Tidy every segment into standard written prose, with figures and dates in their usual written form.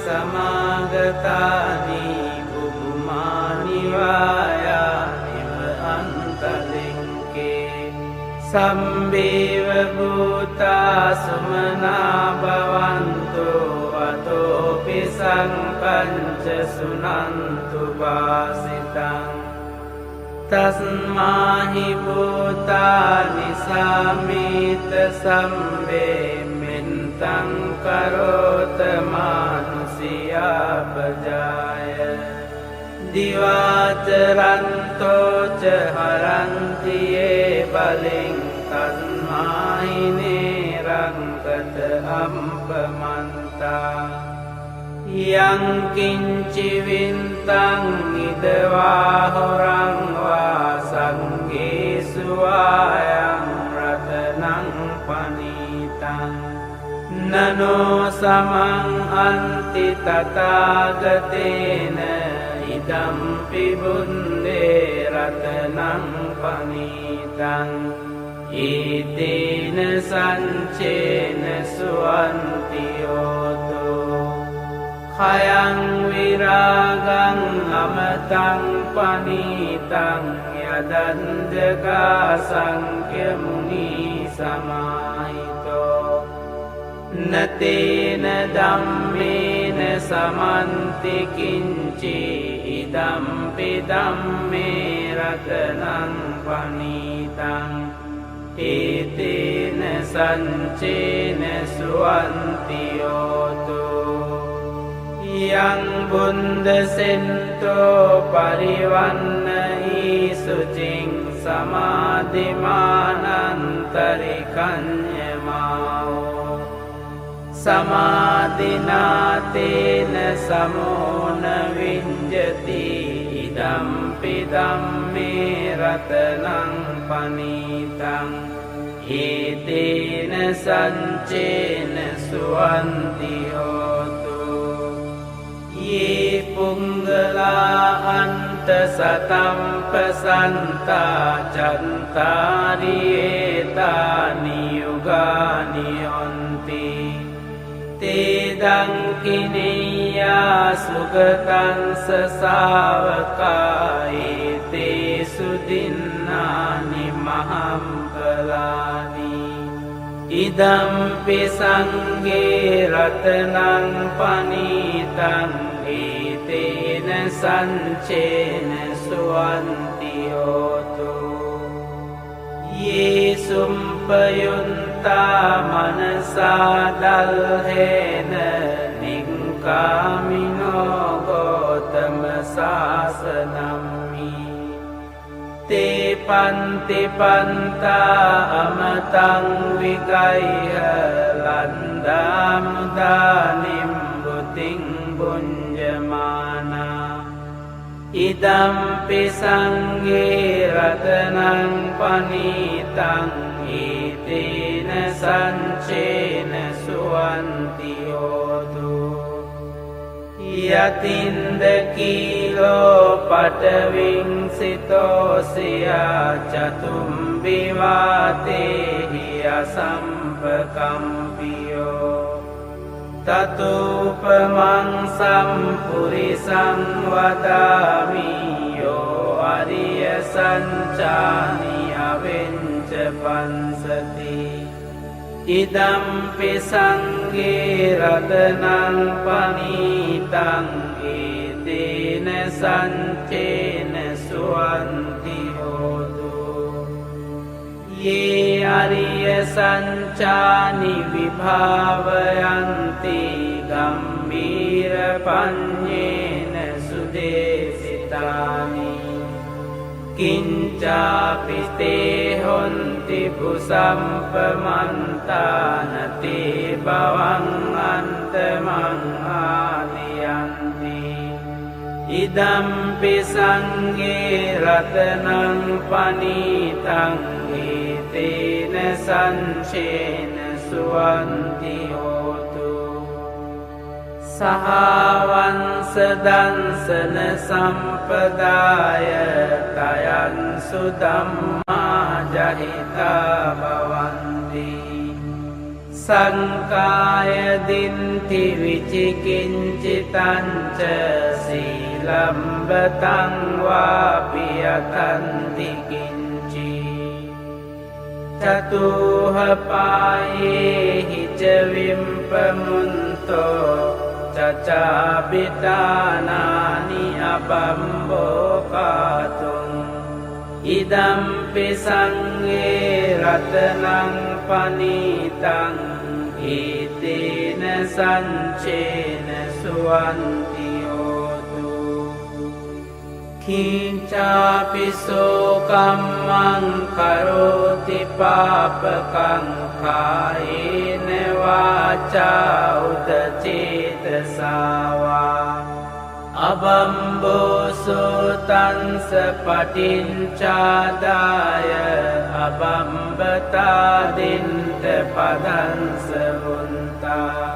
සමාගතානි බුබුමානි වායානිව අන්තලින්කේ සම්බේව භූතා සුමනා භවන්තෝ අතෝපි සංකංච සුනන්තු වාසිතං තස්මාහි භූතානි සාමීත සම්බේ මෙන්තං කරෝත මානුසියා පජාය දිවාචරන්තෝච හරන්තියේ බලෙන් තස්මාහි නේරංකත අම්පමන්තා යං කිංචි වින්තං ඉදවා හොරං වා සංගේසු ආයං රතනං පනීතං නනෝ සමං අන්ති තථාගතේන ඉදම්පි බුන්දේ රතනං පනීතං ඊතේන සංචේන සුවන්ති යෝතෝ khayang viragang amatang panitang yadandaka sankhya muni samahito natena dhammena samanti kinci idampi dhamme ratanang panitang etena sancena suwanti yoto yang bunda sento parivannahi sucing samadhimanantarikanyamao samadhinatena samona vinjati idampi dhamme ratanang panitang etena sancena suwanti hotu ye punggala anta satampasanta cantari etani yugani onti tedang kiniya sugatan sasavaka ete sudinnani mahampalani idampi sangge ratanang panitang etena sancena suwanti yoto ye sumpayunta manasa dalhena nikkamino gotama sasanammi te panti panta amatang vigaya landa mudanim buting bunjamana idampi sangge ratanang panitang etena sancena suwanti yotu yatindakilo pataving sitosya chatumbivatehi asampakampiyo tatupamang sampurisang vadami yo ariya sancani avenca pansati idampi sangge ratanang panitang etena sancena suwanti hotu ye ariya sancani vibhavayanti gambhira panyena sudesitani kincapi te honti pusampamantana te bawang antamang aliyanti idampi sangge ratanang panitang etena sancena suwanti hotu sahavansa dansana sampadaya tayan sudamma jahita bhavanti සංකාය දින්ති විචිකිංචිතංච සීලම්බතං වාපි යතන්ති කිංචි චතුහ පායේ ච විම්පමුන්තෝ චචාපිතානානි අබම්බෝකාතුං ඉදම්පි සංඝේ රතනං පනීතං ඒතේන සංචේන සුවන්ති හෝතු කිංචාපිසෝ කම්මං කරෝති පාපකං කායේන වාචා උත චේතසාවා අබම්බෝසෝ තංස පටිංචාදාය අබම්බතාදින්ත පදංස වුන්තා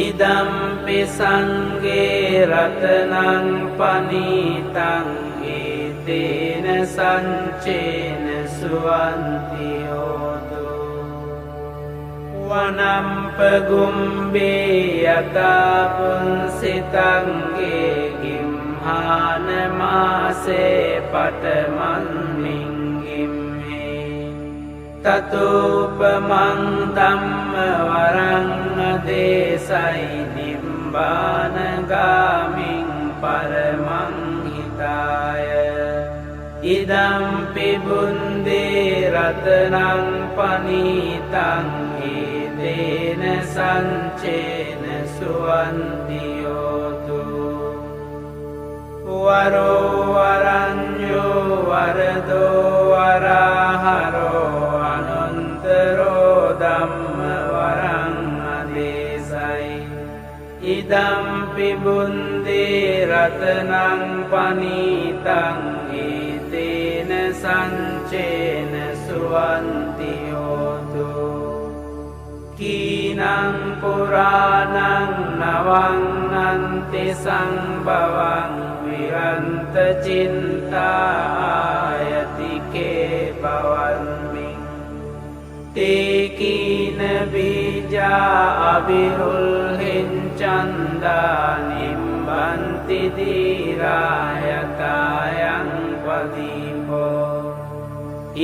ඉදම්පි සංඝේ රතනං පනීතං ඒතේන සංචේන සුවන්ති හෝතු වනම්පගුම්බේ යතා පුන්සිතංගේ ගිම්හානමාසේ පටමන්මින්ගිම්හේ තතෝපමං ධම්ම වරං අදේසයි නිම්බානගාමින් පරමං හිතාය ඉදම්පි බුන්දේ රතනං පනීතං ඒතේන සංචේන සුවන්ති හෝතු වරෝ වරඤ්ඤෝ වරදෝ වරහරෝ අනන්තරෝ ධම්ම වරං අදේසයි ඉදම්පි බුන්දේ රතනං පනීතං ඒතේන සංචේන සුවන්ති හෝතු කීනං පුරාණං නවං අන්ති සංභවං විරන්ත චින්තායතිකේ භවන්මින් තේකීන බීජා අවිරුල්හින් චන්දා නිම්බන්ති දීරායතායං පදීපෝ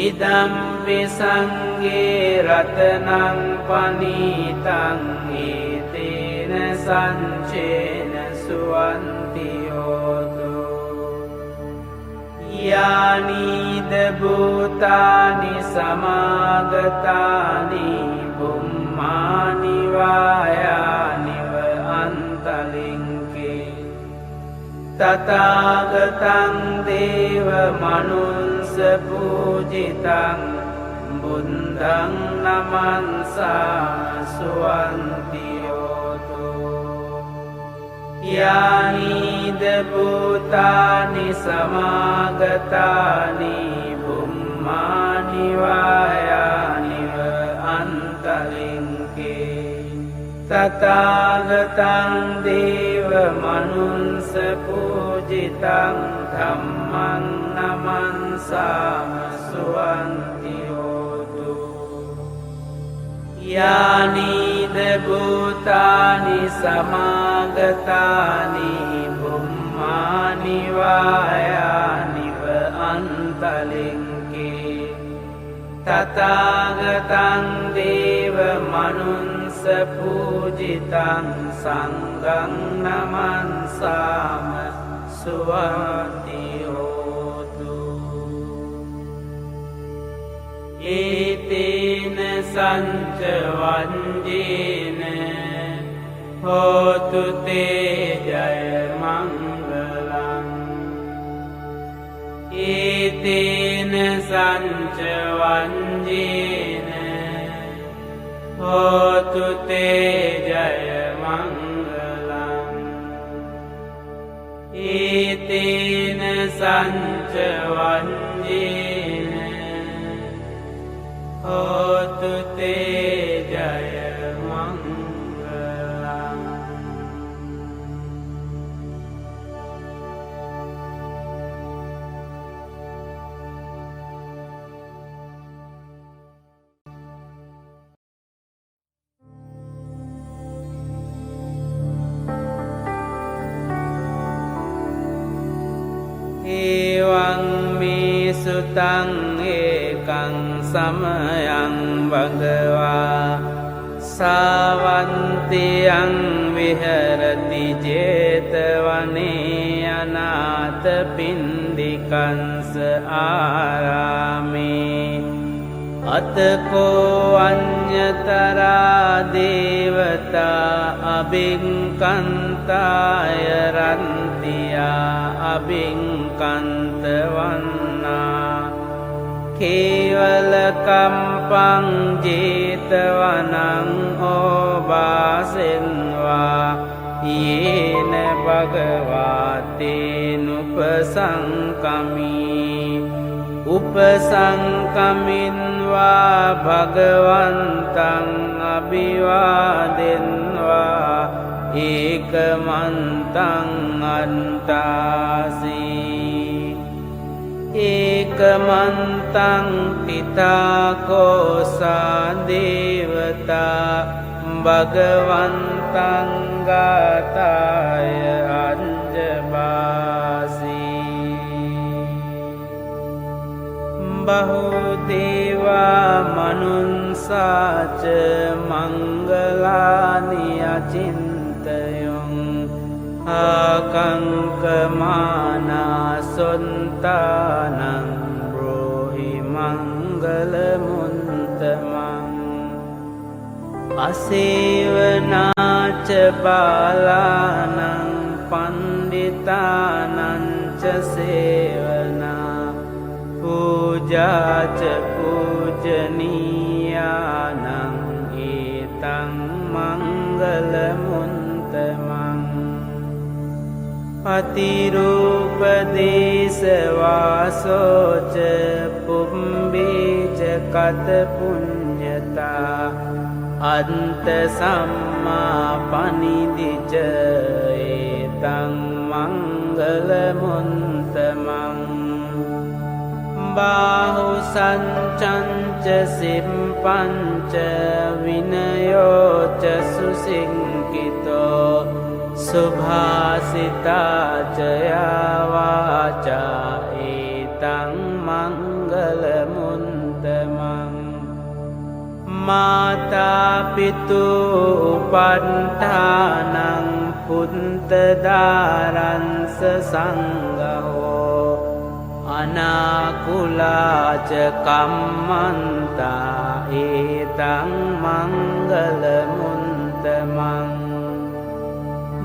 ඉදම්පි සංඝේ රතනං පනීතං ඒතේන සංචේන සුවන්ති හෝතු යානීද භූතානි සමාගතානි බුම්මානි වායානිව අන්තලින්කේ තථාගතං දේව මනුස්ස පූජිතං බුද්ධං නමන්සා සුවන්ති හෝතු යානීද භූතානි සමාගතානි බුම්මානි වායානිව අන්තලින්කේ තථාගතං දේව මනුස්ස පූජිතං ධම්මං නමන්සාම සුවන්ති හෝතු යානීද භූතානි සමාගතානි බුම්මානි වායානිව අන්තලින්කේ තථාගතං දේව මනුස්ස පූජිතං සංඝං නමන්සාම සුවන්ති හෝතු ඒතේන සංච වංජේන හෝතු තේ ජය මංගලං ඒතේන සංච වංජේන හෝතු තේ ජය මංගලං ඒතේන සංච වංජේන හෝතු තේ ජය මංගලං එවං මේ සුතං ඒකං සමයං භගවා සාවන්තියං විහෙරති 제තවනේ අනාථපිණ්ඩිකංස ආරාමේ අතකෝ අඤ්ඤතරා දේවතා අබින්කන්තාය රන්තියා අබින්කන්ත වන්නා කේවල කම්පං 제තවනං ඕබාසෙන්වා යේන භගවාතේනුපසංකමී උපසංකමින්වා භගවන්තං අභිවාදෙන්වා ඒකමන්තං අන්තාසී ඒකමන්තං පිතාකෝසා දේවතා භගවන්තං ගාතාය අංජබාසී බහුදේවා මනුන්සාච මංගලානි අචින්තයොං ආකංකමානා සොන්තානං බ්‍රෝහි මංගලමුන්තමං අසේවනාච බාලානං පණ්ඩිතානංච සේවනා පූජාච පූජනීයානං ඒතං මංගලමුන්තමං පතිරූපදේශවාසෝච පුම්බේච කත පුඤ්ඤතා අන්ත සම්මා පනිදිච ඒතං මංගලමුන්තමං බාහු සංචංච සිම්පංච විනයෝච සුසිංකිතෝ සුභාසිතාච යාවාචා ඒතං මංගලමුන්තමං මාතා පිතු උපට්ඨානං පුන්තදාරංස සංඝෝ අනාකුලාච කම්මන්තා ඒතං මංගලමුන්තමං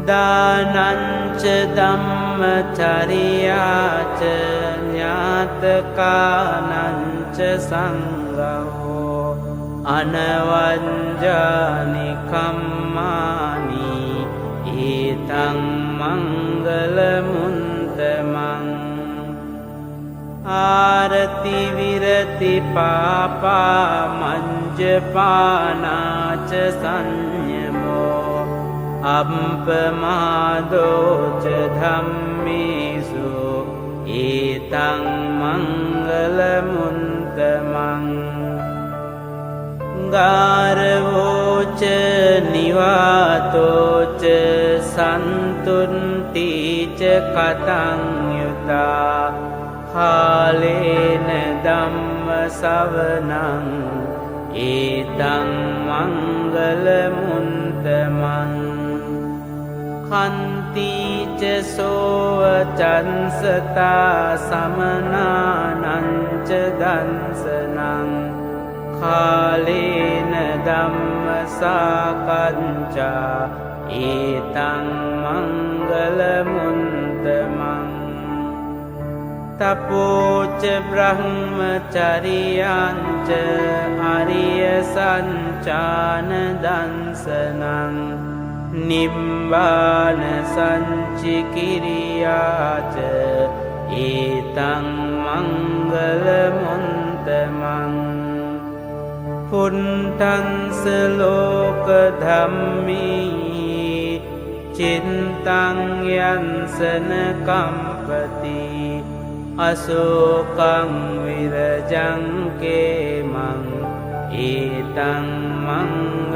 දානංච ධම්මචරියාච ඥාතකානංච සංඝෝ අනවංජානි කම්මානි ඒතං මංගලමුන්තමං ආරති විරති පාපා මංජපානාච සංයමෝ අප්පමාදෝච ධම්මේසු ඒතං මංගලමුන්තමං ගාරවෝච නිවාතෝච සන්තුන්තිච කතං යුතා කාලේන ධම්ම සවනං ඒතං මංගලමුන්තමං කන්තිච සෝව චන්සතා සමනානංච දන්සනං කාලේන ධම්ම සාකච්ඡා ඒතං මංගලමුන්තමං තපෝච බ්‍රහ්මචරියංච අරිය සංචාන දන්සනං නිබ්බාන සංචිකිරියාච ඒතං මංගලමුන්තමං පුන්තංස ලෝක ධම්මී චින්තං යන්සන කම්පති අසෝකං විරජං කේමං ඒතං මංගලමුන්තමං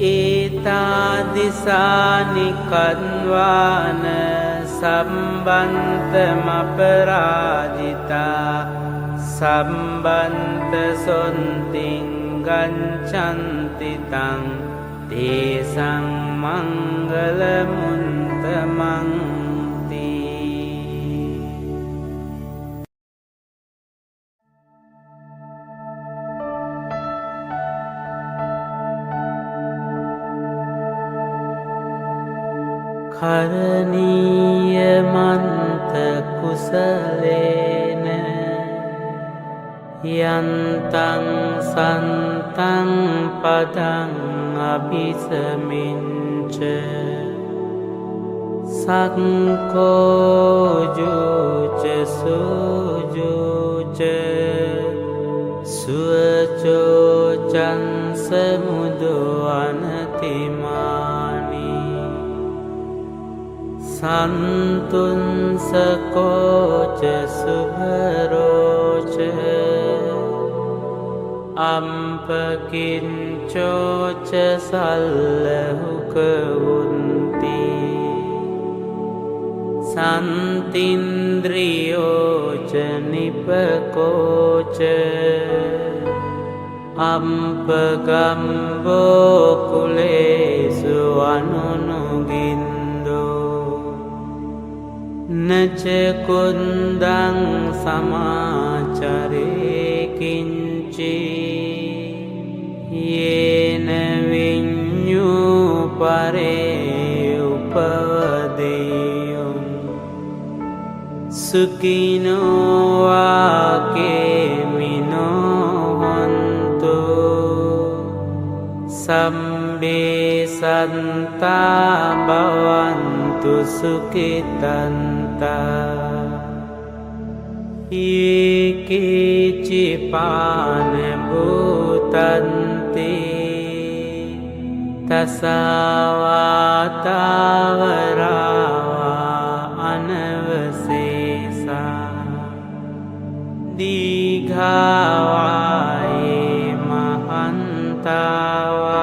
ඒතාදිසානි කන්වාන සම්බන්තමපරාජිතා සම්බන්ත සොන්තිං ගච්ඡන්තිතං තේසං මංගල මුන්තමන්ති. කරණීය මන්ත කුසලේන යන්තං සන්තං පදං අபிසමින්ච සක්කෝජුච සුජුච සුවචෝචන් සමුදවනතිමානි සන්තුන්සකෝච සුභරෝච අම්පකින්චෝච සල්ලහුකවුන්ති සන්තින්ද්‍රියෝච නිපකෝච අම්පගම්බෝකුලේසු අනුනුගින්දෝ නචකුන්දං සමාචරේකින්චි යේන විඤ්ඤූ පරේ උපවදෙය්‍යං සුඛිනෝ වාකේමිනෝ හන්තු සම්බේ සන්තා භවන්තු සුඛිතන්තා ඒකේචි පාන භූතන්ති තසවාතාවරාවා අනවසේසා දීඝාවායේ මහන්තාවා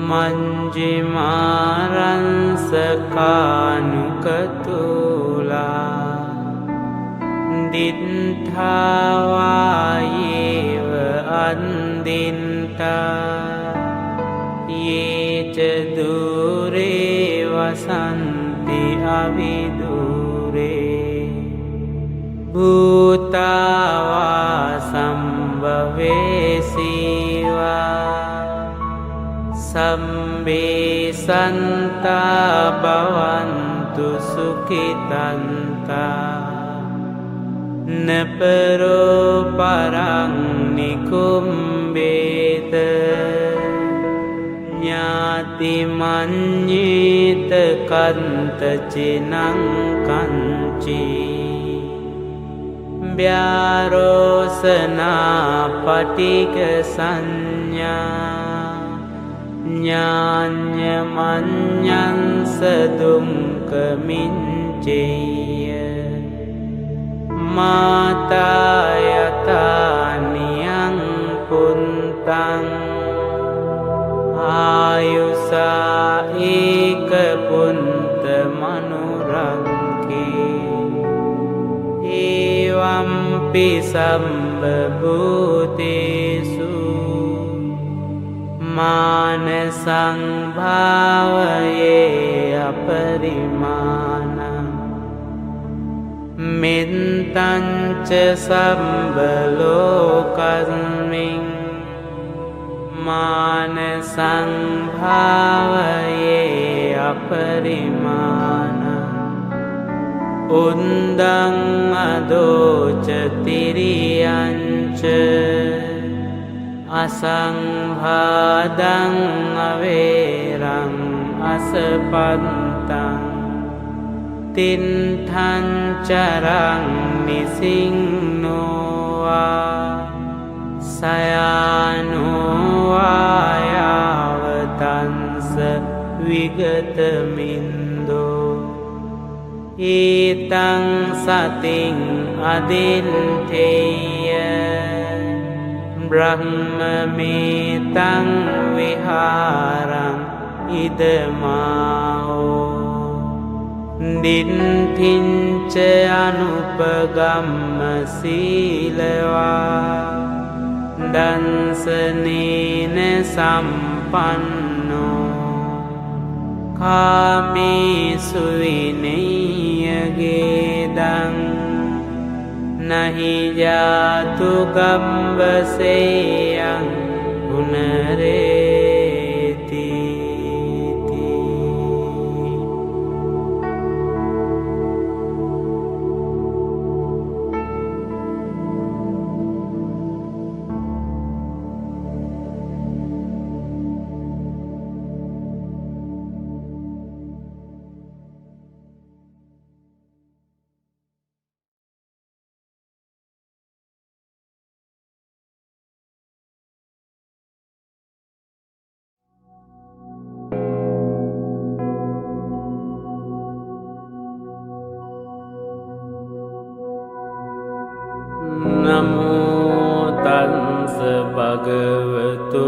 මංජිමාරංසකානුකතුලා දිත්ථාවායේව අන්දින්තා යේච දුරේ වසන්ති අවිදුරේ භූතාවා සම්භවේසීවා සම්බේ සන්තා භවන්තු සුඛිතන්තා නපරෝ පරං නිකුම්බේත ඥාති මඤ්ඤේත කන්ත චිනං කංචි ව්‍යාරෝසනා පටික සංඥා ඥාඤ්ඤ මඤ්ඤංස දුම්කමින්චේය මාතා යතානියං පුන්තං ආයුසා ඒක පුන්ත මනුරංකේ ඒවම්පි සම්බභූතේසු මාන සංභාවයේ අපරිමාණං මෙත්තංච සම්බලෝකස්මින් මාන සංභාවයේ අපරිමාණං උන්දං අදෝච තිරියංච අසංභාදං අවේරං අසපන්තං තින්ඨං චරං නිසින්නෝවා සයානෝවා යාවතංස විගතමින්දෝ ඊතං සතින් අදින්ඨේය බ්‍රහ්මමේතං විහාරං ඉදමාහෝ දිට්ඨිංච අනුපගම්ම සීලවා දන්සනේන සම්පන්නෝ කාමේසු විනය්‍යගේදං නහි ජාතු ගම්බසේයං පුනරේති නමෝ තස්ස භගවතු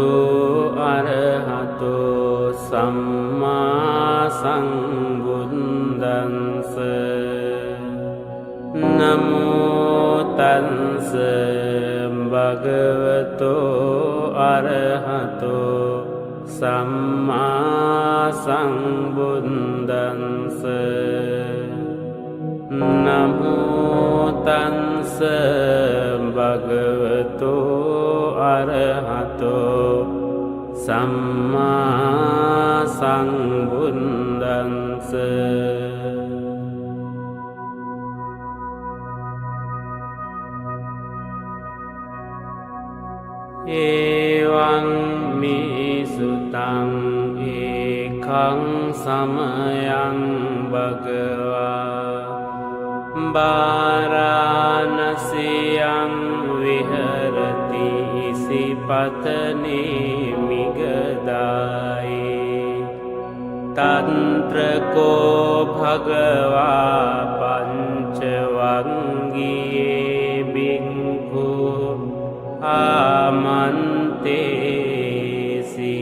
අරහතෝ සම්මා සම්බුද්දස්ස නමෝ තස්ස භගවතු අරහතෝ සම්මා සම්බුද්දස්ස නමෝ තස්ස භගවතු අරහතෝ සම්මා සම්බුද්දස්ස එවං මේ සුතං ඒකං සමයං භගවා වාරාණසියං විහරති සිපතනේ මිගදායි තන්ත්‍රකෝ භගවා පංචවංගියේ බික්ඛු ආමන්තේසි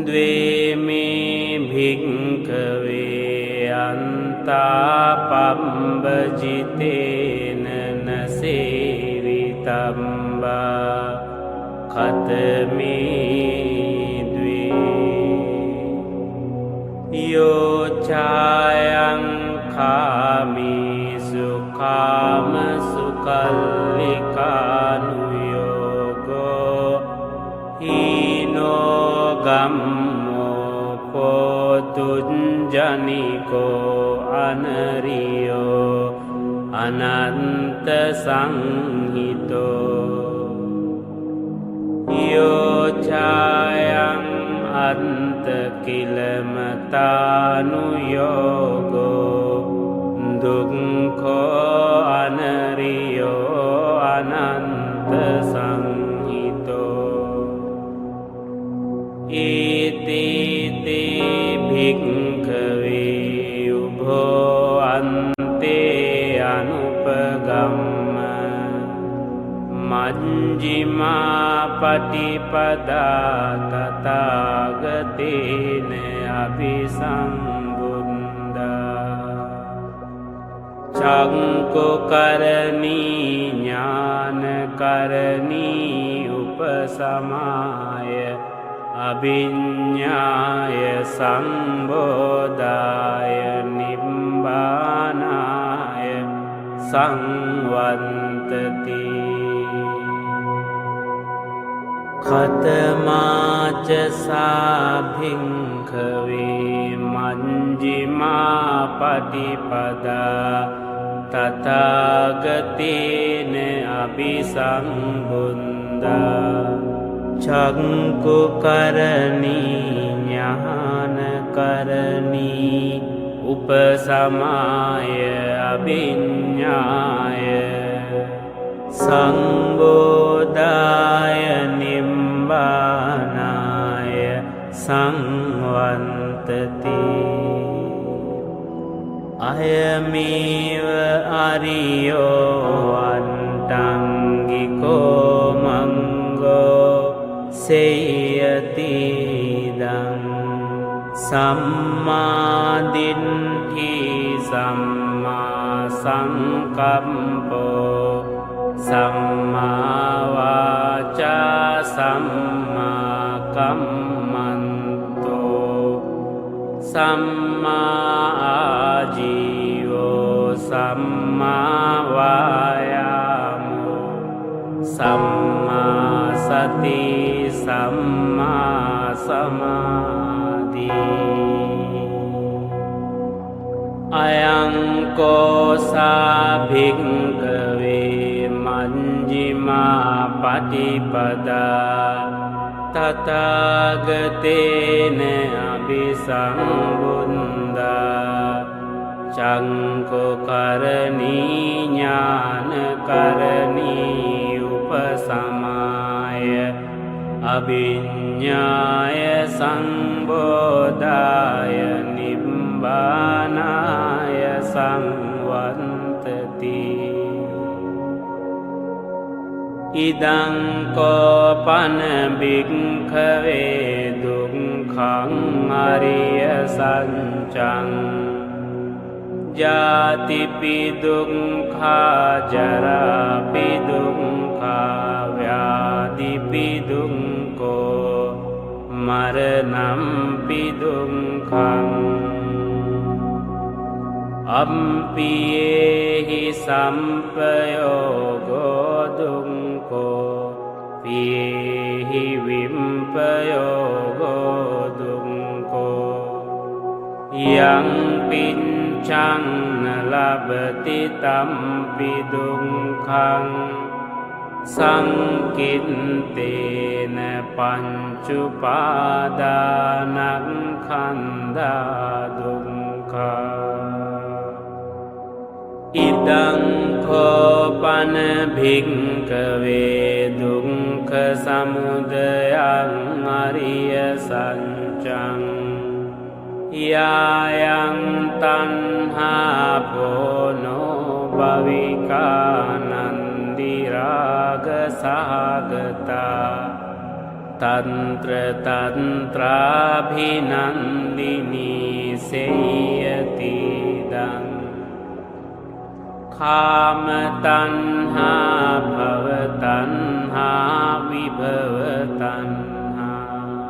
ද්වේමේ භික්ඛවේ අන්තාපම්බජිතේන නසේවිතම්බා කතමේ ද්වේ යෝචායං කාමීසු කාමසු කල්ලිකානුයෝගෝ හීනෝ ගම්මෝ පොතුංජනිකෝ අනරියෝ අනන්ත සංහිතෝ යෝචායං අන්ත කිලමතානුයෝගෝ දුක්ඛෝ අනරියෝ අනන්ත සංහිතෝ ඒතේ භික්ඛවේ උභෝ අන්තේ අනුපගම්ම මජ්ක්‍ධිමා පටිපදා තථාගතේන අභිසම්බුද්ධා චක්ඛුකරණී ඥානකරණී උපසමාය අභිඤ්ඤාය සම්බෝධාය නිබ්බානාය සංවත්තති ඛතමාච සාභික්ඛවේ මජ්ක්‍ධිමා පටිපදා තථාගතේන අභිසම්බුද්ධා චක්ඛුකරණී ඥානකරණී උපසමාය අභිඤ්ඤාය සංබෝධාය නිබ්බානාය සංවත්තති අයමේව අරියෝ අට්ඨංගික මංගෝ සේයතිදං සම්මාදිට්ඨි සම්මා සංකප්පෝ සම්මා වාචා සම්මා කම්මන්තෝ සම්මා ආජීවෝ සම්මා වායාමෝ සම්මා සති සම්මා සමාධි අයං කෝසා භික්ඛවේ මජ්ක්‍ධිමා පටිපදා තථාගතේන අභිසම්බුද්ධා චංකෝ කරණී ඥානකරණී උපසමාය අභිඤ්ඤාය සංබෝධාය නිබ්බානාය සංවත්තති ඉදං කෝපන භික්ඛවේ දුක්ඛං අරිය සත්‍යං ජාතිපි දුක්ඛා ජරාපි දුක්ඛා ව්‍යාධිපි දුක්ඛෝ මරණම්පි දුක්ඛං අම්පියේහි සම්පයෝගෝ දුක්ඛෝ පියේහි විම්පයෝගෝ දුක්ඛෝ යං පිච්ඡං ලබති තම්පි දුක්ඛං සංකිට්ඨේන පංචුපාදානස්කන්ධා දුක්ඛා ඉදං කෝපන භික්ඛවේ දුක්ඛ සමුදයං අරිය සත්‍යං යායං තණ්හා පොනෝ භවිකානන්දි රාග සහගතා තන්ත්‍ර තන්ත්‍රාභිනන්දිනී සේයතිදං කාම තණ්හා භව තණ්හා විභව තණ්හා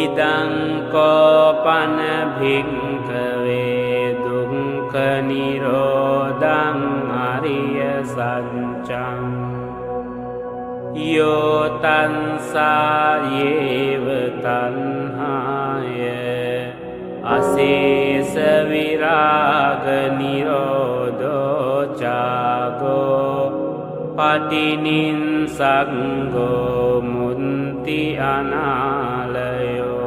ඉදං කෝපන භික්ඛවේ දුක්ඛ නිරෝධං අරිය සත්‍යං යෝ තංසායේව තණ්හාය අශේෂ විරාග නිරෝධෝ චාගෝ පටිනිස්සග්ගෝ මුන්ති අනාලයෝ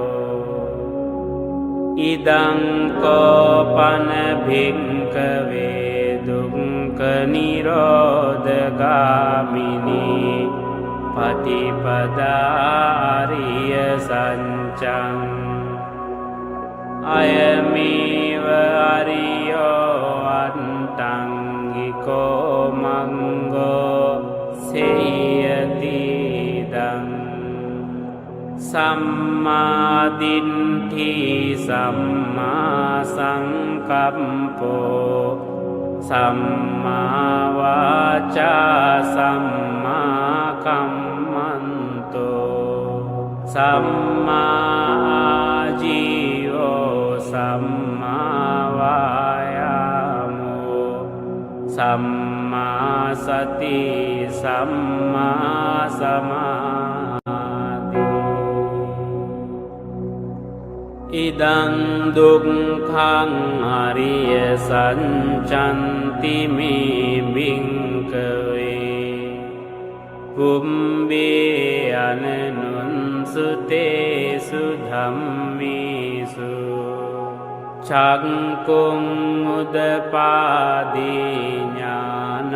ඉදං කෝපන භික්ඛවේ දුක්ඛ නිරෝධගාමිනී පටිපදා අරිය සත්‍යං අයමේව අරියෝ අන්තං හිකෝ මංගෝ සේයතිදං සම්මා දිට්ඨි සම්මා සංකප්පෝ සම්මා වාචා සම්මා කම්මන්තෝ සම්මා ආජීවෝ සම්මා වායාමෝ සම්මා සති සම්මා සමාධි ඉදං දුක්ඛං අරිය සත්‍යන්ති මේ භික්ඛවේ පුම්බේ අනනුන්සුතේසු ධම්මේසු චක්කුං උදපාදී ඥානං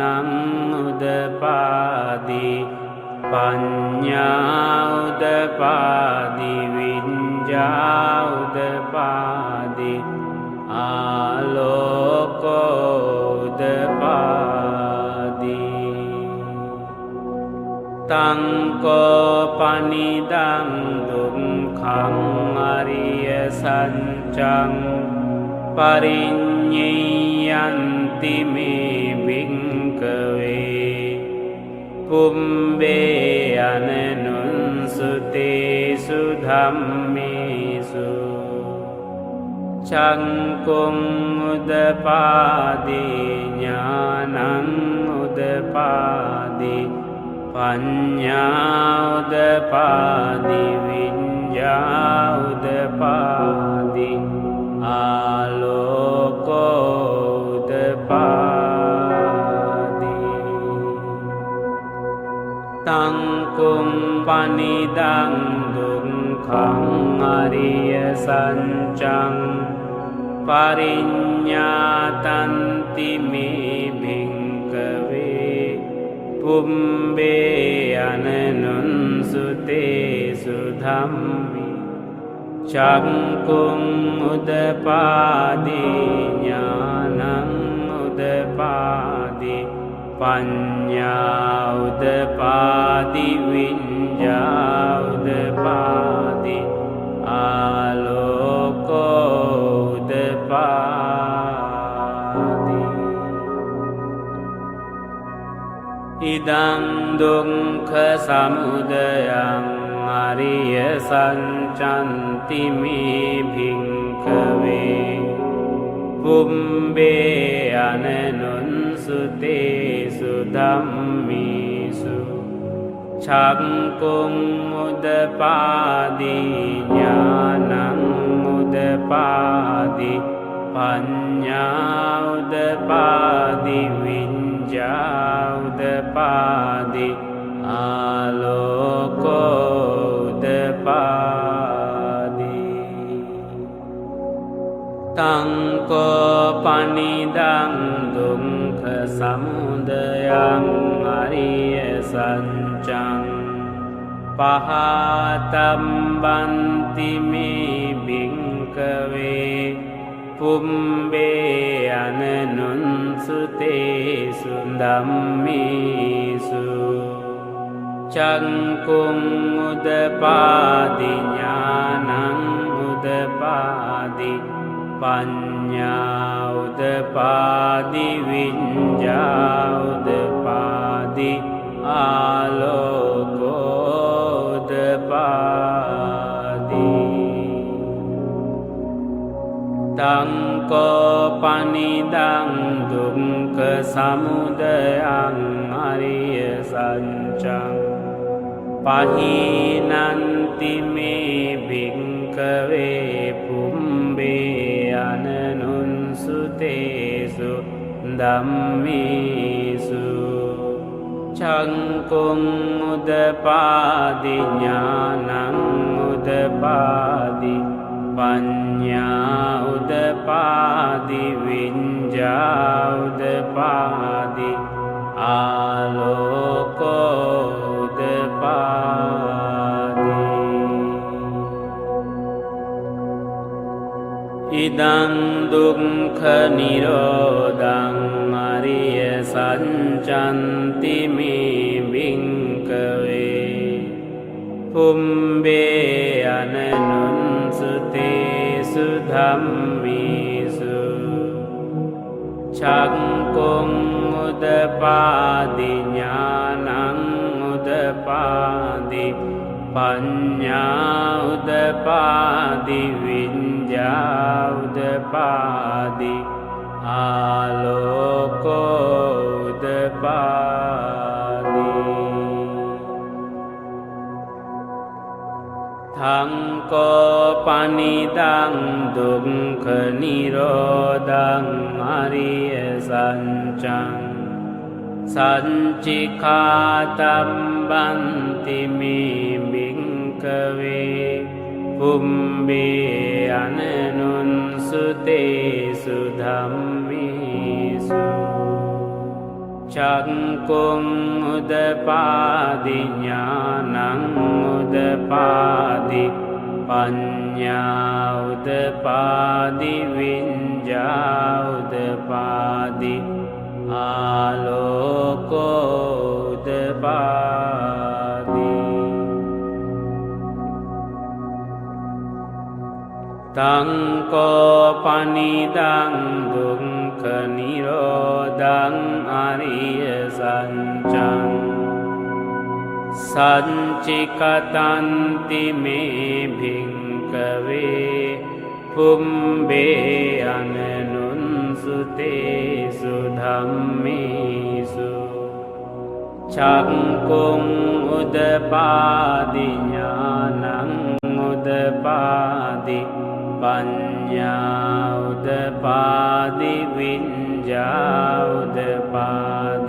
උදපාදී පඤ්ඤා උදපාදී විඤ්ඤා උදපාදී ආලෝකෝ උදපාදී ตังโกปนิดังดุงขังอริยสัจจังปริญเยยันติเมภิกขเวปุมเบอนันนุนสุเตสุธัมเมสุชังกุงอุดปาดิญาณังอุดปาดิปัญญาอุดปาดิวิญญาอุดปาดิอาโลโกอุดปาดิตังกุงปนิดังดุงขังอริยสัจจังปริญญาตันติเมภิกขเวปุมเบอนันนุนสุเตสุธัมมิชังกุงอุดปาดิญาณังอุดปาดิปัญญาอุดปาดิวิญญาอุดปาดิอาโลโกอุดปาดิอิดังดุงขสมุทัยังอริยสัจจันติเมภิกขเวปุมเบอนันนุนสุเตสุธัมเมสุชังกุงอุดปาดิญาณังอุดปาดิปัญญาอุดปาดิวิญญาอุดปาดิอาโลโกอุดปาดิตังโกปนิดังดุงขสมุทัยังอริยสัจจังปหาตัมบันติเมภิกขเวปุมเบอนันนุนสุเตสุธัมเมสุชังกุงอุดปาดิญาณังอุดปาดิปัญญาอุดปาดิวิญญาอุดปาดิอาโลโกอุดปาดิตังโกปนิดังดุงขสมุทัยังอริยสัจจังปะหินันติเมภิกขเวปุมเบอนันนุนสุเตสุธัมเมสุชังกุงอุดปาดิญาณังอุดปาดิปัญญาอุดปาดิวิญญาอุดปาดิอาโลโกอุดปาดิอิดังดุงขนิโรธังอริยสัจจันติเมภิกขเวปุมเบอนันนุนสุเตสุธัมเมสุชังกุงอุดปาดิญาณังอุดปาดิปัญญาอุดปาดิวิญญาอุดปาดิอาโลโกอุดปาดิทังโกปนิดังดุงขนิโรธังอริยสัจจังสัจจิคาตัมบันติเมภิกขเวปุมเบอนันนุนสุเตสุธัมเมสุชังกุงอุดปาดิญาณังอุดปาดิปัญญาอุดปาดิวิญญาอุดปาดิอาโลโกอุดปา ตังโกปนิดังดุงขนิโรดังอริยสัจจังสัจจิกตันติเมภิกขเวภุมเบอนันนุนสุเตสุธัมมิสุชักกุงอุดปาดิญาณังอุดปาดิปัญญาอุดปาดิวิญญาอุดปา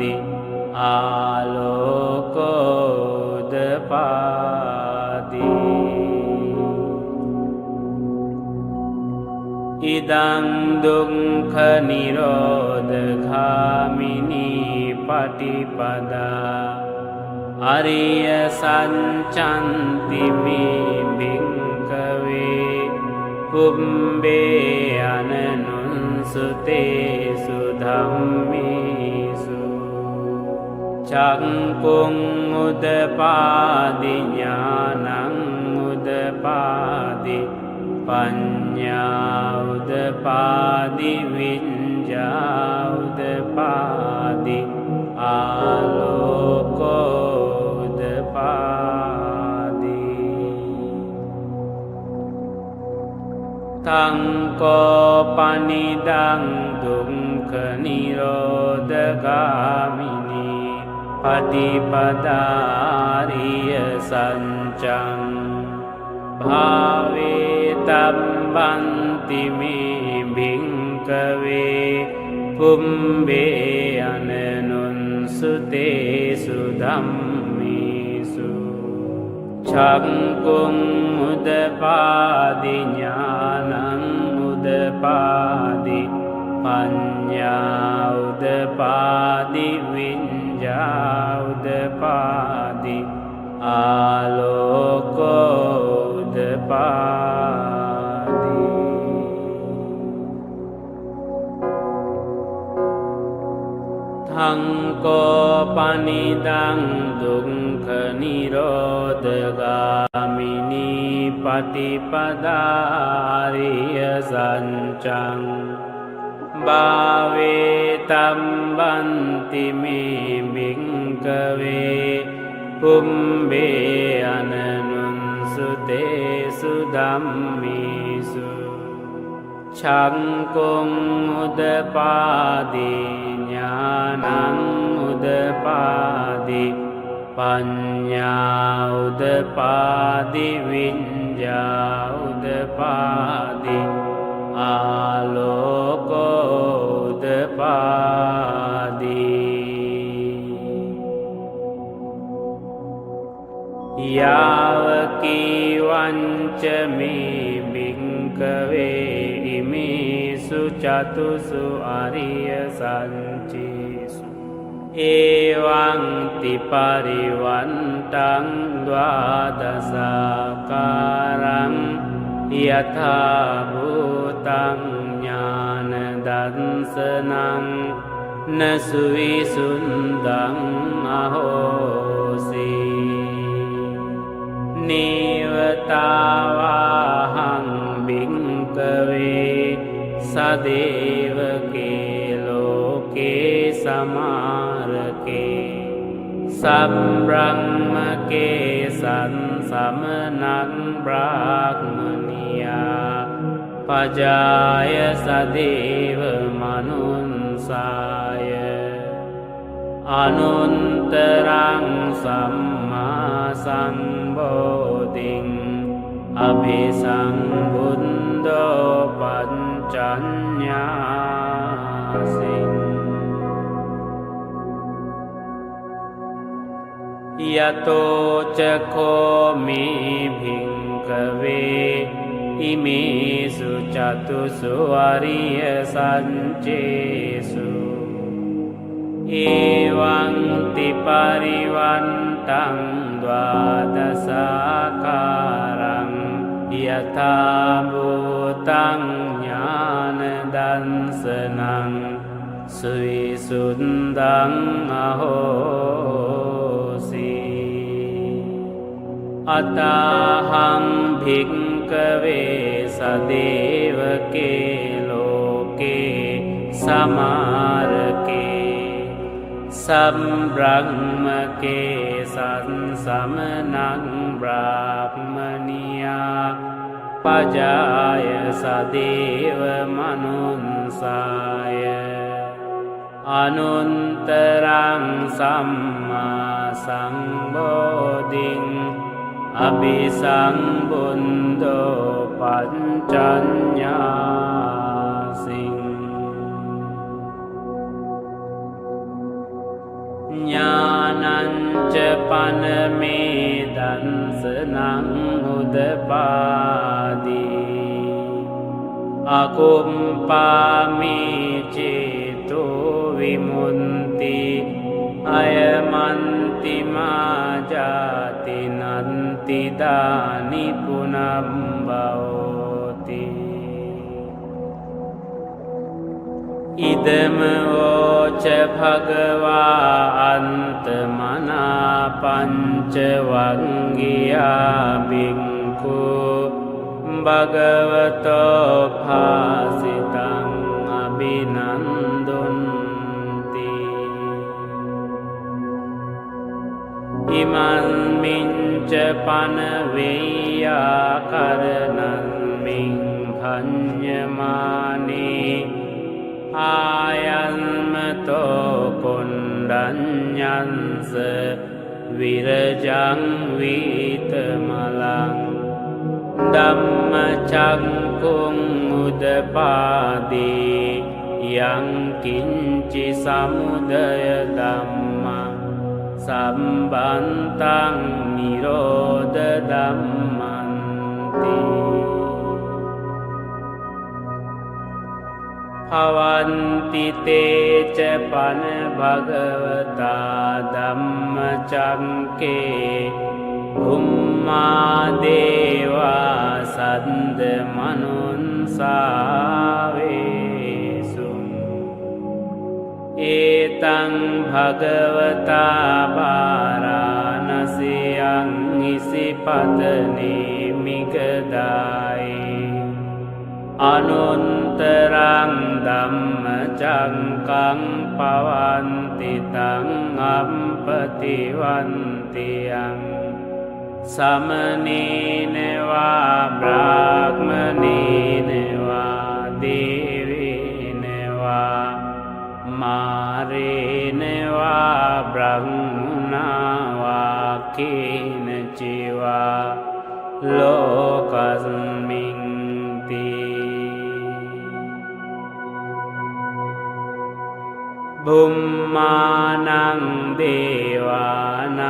ดิอาโลโกอุดปาดิอิดังดุงขนิโรธคามินีปฏิปดาอริยสัจจันติเมภิกขเวภุมเบอนันนุนสุเตสุธัมมิสุชักกุงอุดปาดิญาณังอุดปาดิปัญญาอุดปาดิวิญญาอุดปาดิอาโลโกอุดปาดิตังโกปนิดังดุงขนิโรธกามินีปฏิปดาอริยสัจจังภาเวตัมบันติเมภิกขเวภุมเบอนันนุนสุเตสุธัมมิสุชักกุงอุดปาดิญาณังอุดปาดิปัญญาอุดปาดิวิญญาอุดปาดิอาโลโกอุดปาดิทังโกปนิดังดุงขนิโรธกามินีปฏิปดาอริยสัจจังบาเวตัมบันติเมภิกขเวภุมเบอนันนุนสุเตสุธัมมิสุชักกุงอุดปาดิญาณังอุดปาดิปัญญาอุดปาดิวิญญาอุดปาดิอาโลโกอุดปาดิยาวกีวันจะมีภิกขเวอิมิสุจตุสุอริยสัจจิสุเอวังติปริวันตังดวาดสาการังยถาภูตังญาณดัสสนังนสุวิสุนดังอโหสินิวตาวาหังภิกขเวสเดวเกโลเกสมารเกสัมบรังมเกสันสัมนังบรักมณียาปจายสเดวมนุนสายอนุนตรังสัมมาสัมโพธิงอภิสัมพุนโดปัญจัญญาสิยะโตจะโคมิภิกขเวอิมิสุจตุสุอริยสัจเจสุเอวังติปริวันตังดวาดสาการังยถาภูตังญาณดัสสนังสุวิสุนดังอโหสิอัตตาหังภิก භික්කවේ සදේවකේ ලෝකේ සමාරකේ සම්බ්‍රහ්මකේ සංසමනං බ්‍රාහ්මනියා පජාය සදේව මනුන්සාය අනුන්තරං සම්මා සංබෝධින් අභිසම්බුද්ධෝ පංචඤ්ඤාසින් ඥානංච පනමේ දන්සනං උදපාදී අකුම්පාමේ චේතෝ විමුක්ති අයමන්ති මාජාති නන්ති දානි පුනම්බවෝති ඉදම වෝච භගවා අන්තමනා පංච වංගියා බික්ඛු භගවතෝ භාසිතං අභිනන්දුන්ති ඉමන් මිච්ඡ පන වේයා කරණං මින් භඤ්ඤමානේ ආයන්මතෝ කුණ්ඩඤ්ඤංස විරජං වීතමලං ධම්මචක්ඛුං උදපාදී යං කිංචි සමුදය ධම්මං සම්බන්තං නිරෝධ ධම්මන්ති භවන්ති තේච පන භගවතා ධම්මචක්ඛේ උම්මා දේවා සද්ද මනුන්සාවේසු ඒතං භගවතා බාරාණසියං ඉසිපතනේ මිගදායි අනුන්තරං ධම්මචක්ඛං පවන්ති තං අම්පතිවන්තියං සමනේනවා බ්‍රාහ්මනේනවා දේවේනවා මාරේනවා බ්‍රහ්මනාවා කේනචිවා ලෝකස්මින් බුම්මානං දේවානං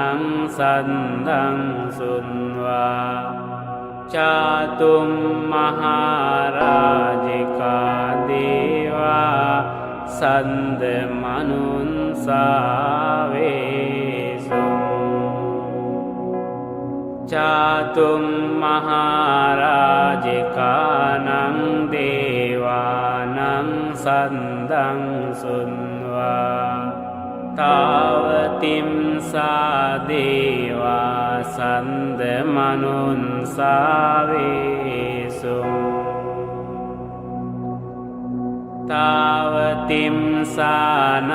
සන්දං සුන්වා චාතුම් මහරජිකා දේවා සන්ද මනුන්සාවේසු චාතුම් මහරජිකානං දේවානං සන්දං සුන්වා තාවතිම්සා දේවා සන්ද මනුන්සාවේසු තාවතිම්සානං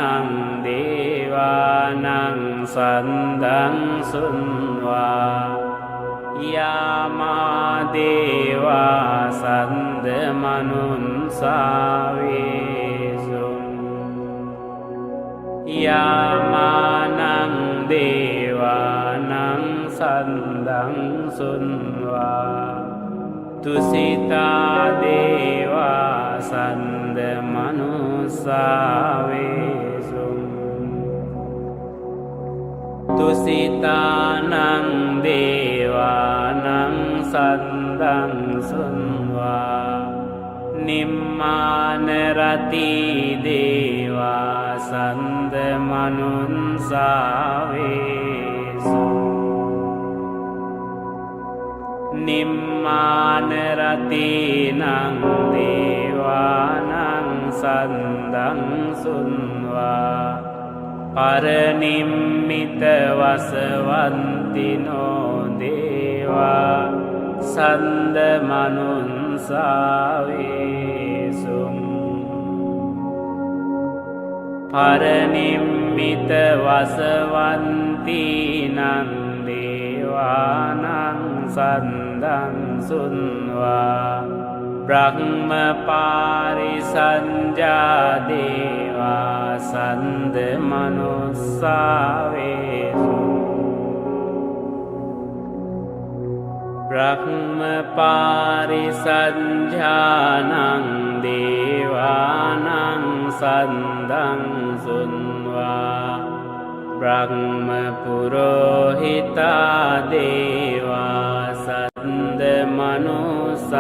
දේවානං සන්දං සුන්වා යාමා දේවා සන්ද මනුන්සාවේසු යාමානං දේවානං සන්දං සුන්වා තුසිතා දේවා සන්ද මනුස්සාවේසු තුසිතානං දේවානං සන්දං සුන්වා නිම්මාන රති දේවා සන්ද මනුන්සාවේසු නිම්මාන රතිනං දේවානං සන්දං සුන්වා පරනිම්මිත වසවන්තිනෝ දේවා සන්ද මනුන්සාවේසුම් පරනිම්මිත වසවන්තිනං දේවානං සන්දං සුන්වා බ්‍රහ්ම පාරිසංජා දේවා සන්ද මනුස්සාවේසු බ්‍රහ්ම පාරිසංජානං දේවානං සන්දං සුන්වා බ්‍රහ්ම පුරෝහිතා දේවා සන්ද මනුස්සාවේසුං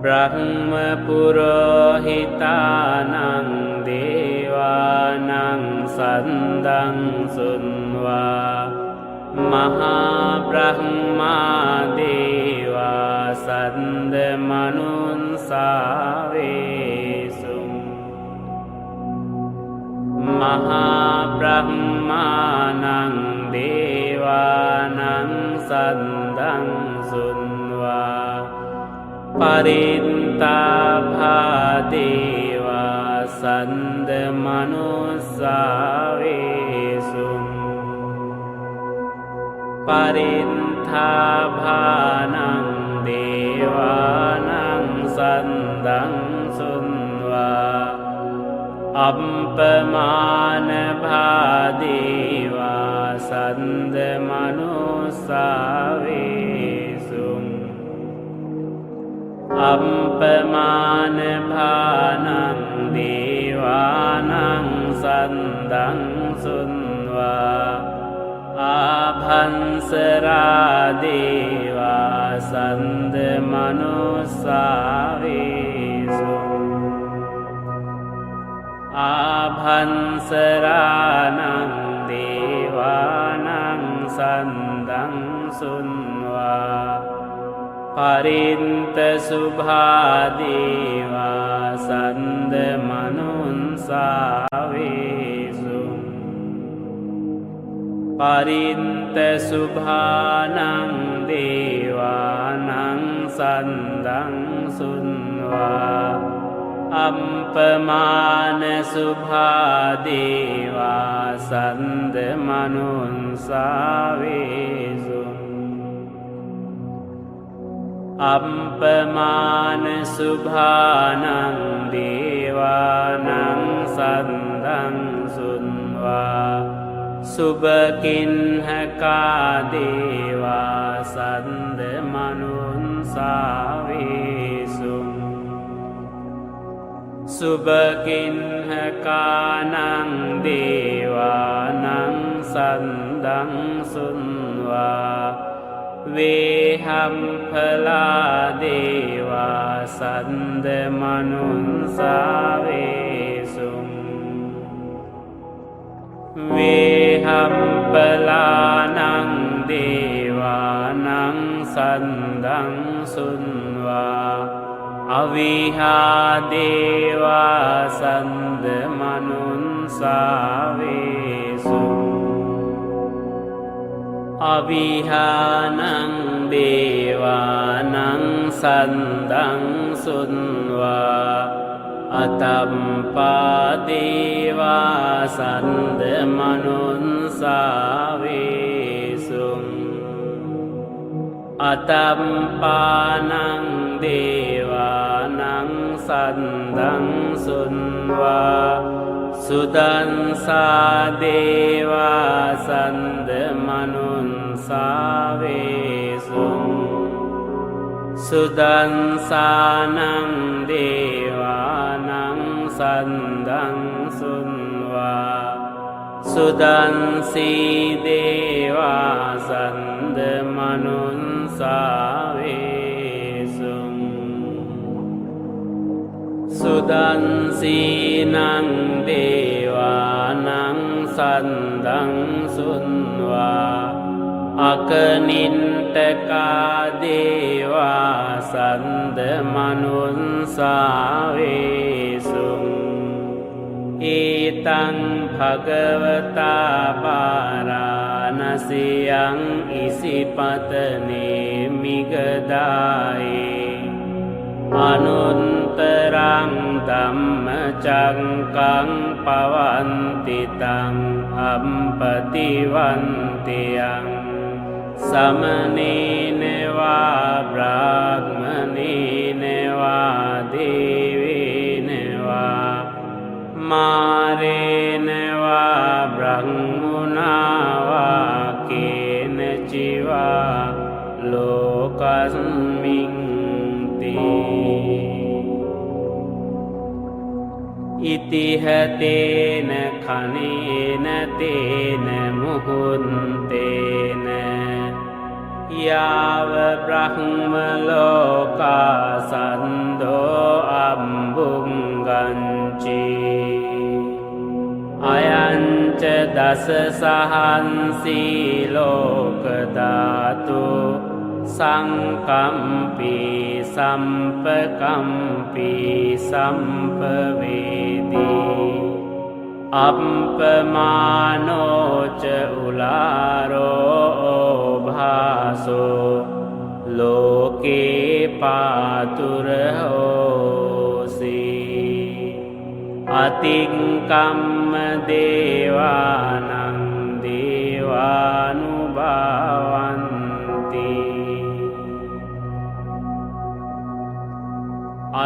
බ්‍රහ්ම පුරෝහිතානං දේවානං සන්දං සුන්වා මහා බ්‍රහ්මා දේවා සන්ද මනුන්සාවේසුං මහා බ්‍රහ්මානං දේවානං සන්දං සුන්වා පරිත්තාභා දේවා සන්ද මනුස්සාවේසුං පරිත්තාභානං දේවානං සන්දං සුන්වා අප්පමාන භාදේවා සන්ද මනුස්සාවේසුං අප්පමාන භානං දේවානං සන්දං සුන්වා ආභංසරා දේවා සන්ද මනුස්සාවේසුං ආභංසරානං දේවානං සන්දං සුන්වා පරින්ත සුභා දේවා සන්ද මනුන්සාවේසුං පරින්ත සුභානං දේවානං සන්දං සුන්වා අප්පමාන සුභා දේවා සන්ද මනුන්සාවේසුං අප්පමාන සුභානං දේවානං සන්දං සුන්වා සුභකින්හකා දේවා සන්ද මනුන්සාවේසුං සුභකින්හකානං දේවානං සන්දං සුන්වා වේහම්ඵලා දේවා සන්ද මනුන්සාවේසුං වේහම්ඵලානං දේවානං සන්දං සුන්වා අවිහා දේවා සන්ද මනුන්සාවේසුං අවිහානං දේවානං සන්දං සුන්වා අතම්පා දේවා සන්ද මනුන්සාවේසුං අතම්පානං දේවානං සන්දං සුන්වා සුදන්සා දේවා සන්ද මනුන්සාවේසුං සුදන්සානං දේවානං සන්දං සුන්වා සුදන්සී දේවා සන්ද මනුන්සාවේසුං සුදන්සීනං දේවානං සන්දං සුන්වා අකනින්ටකා දේවා සන්ද මනුන්සාවේසුං ඒතං භගවතා පාරානං නසියං ඉසිපතනේ මිගදායේ අනුන්තරං ධම්මචක්කං පවන්තිතං අම්පතිවන්තියං සමනේනවා බ්‍රාහ්මනේනවා දේවේනවා මාරේනවා බ්‍රහ්මුණාවා කේනචිවා ලෝකස්මින් ඉතිහතේන කනේන තේන මුහුන්තේන යාව බ්‍රහ්ම ලෝකා සන්දෝ අම්බුංගංචි අයංච දස සහන්සී ලෝක ධාතු සංකම්පී සම්පකම්පී සම්පවේදී අප්පමානෝච උලාරෝ භාසෝ ලෝකේ පාතුරහෝසි අතික්කම්ම දේවානං දේවානුභාවන්ති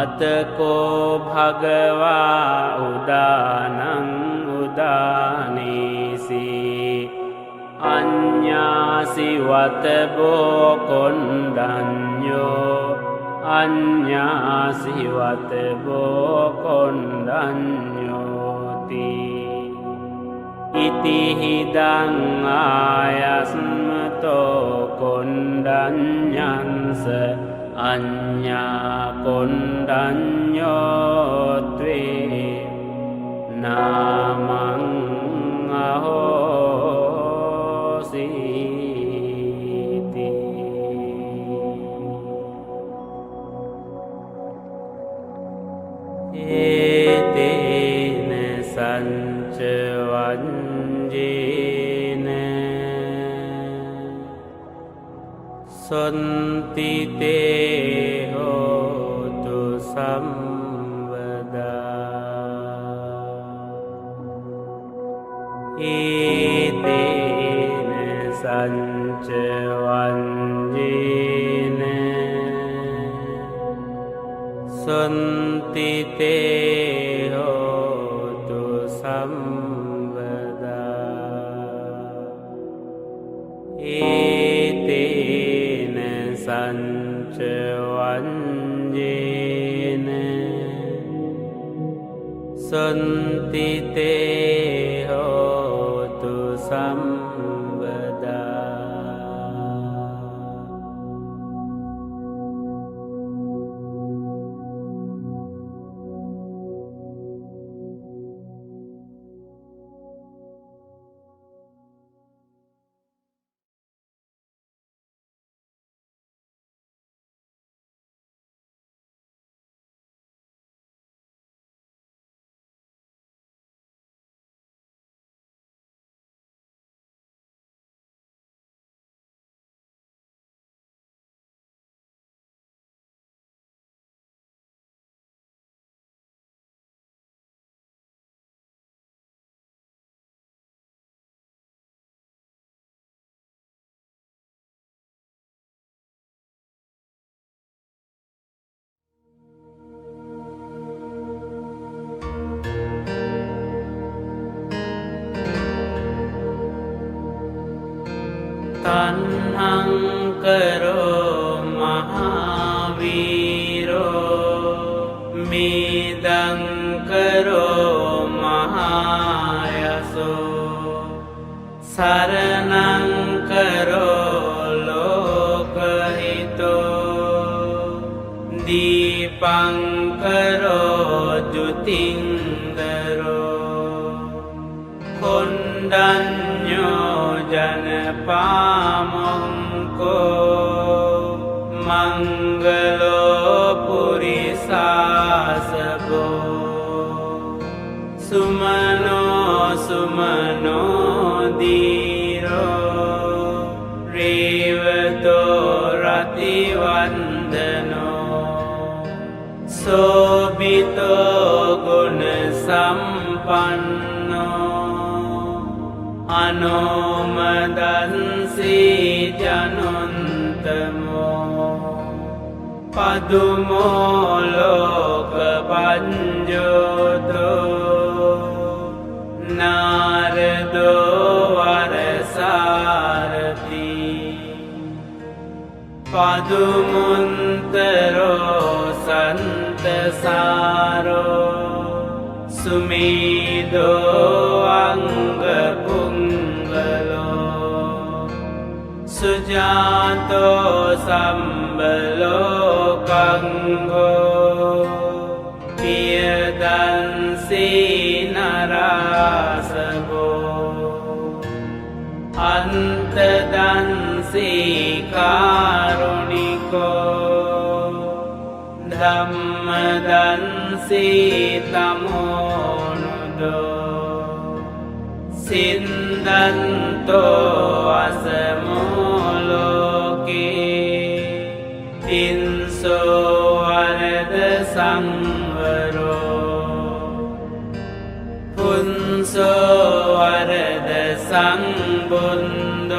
අතකෝ භගවා උදානං උදානීසි අඤ්ඤාසි වතබෝ කොණ්ඩඤ්ඤෝ අඤ්ඤාසි වතබෝ කොණ්ඩඤ්ඤෝති ඉතිහිදං ආයස්මතෝ කොණ්ඩඤ්ඤංස අඤ්ඤා කොණ්ඩඤ්ඤෝත්වේ නාමං අහෝසීති ඒතේන සංච වංජේන සොන්තිතේ හෝතු සම්වදා ඒතේන සංච වංජේන සොන්තිතේ හෝතු සම්වදා ඒතේන සංච වංජේන සොන්තිතේ හෝතු සම්වදා තණ්හං කරෝ මහාවීරෝ මේදං කරෝ මහායසෝ සරණං කරෝ ලෝකහිතෝ දීපං කරෝ ජුතින්දරෝ කොණ්ඩඤ්ඤෝ ජනපාමොංකෝ මංගලෝ පුරිසාසබෝ සුමනෝ සුමනෝ දීරෝ වන්දනෝ සෝබිතෝ ගුණ සම්පන්නෝ අනෝමදන්සී ජනුන්තමෝ පදුමෝ ලෝක පඤ්ජෝතෝ නාරදෝ වරසාරති පදුමුන්තරෝ සන්තසාරෝ සුමේදෝ අංගපුංගලෝ සුජාතෝ සම්බලෝකංගෝ පියදන්සී නරාසගෝ අන්තදන්සී කාරුණිකෝ ධම්මදන්සී තමෝනුදෝ සින්දන්තෝ අසමෝලෝකේ තින්සෝ වරද සංවරෝ පුන්සෝ වරද සංබුන්දෝ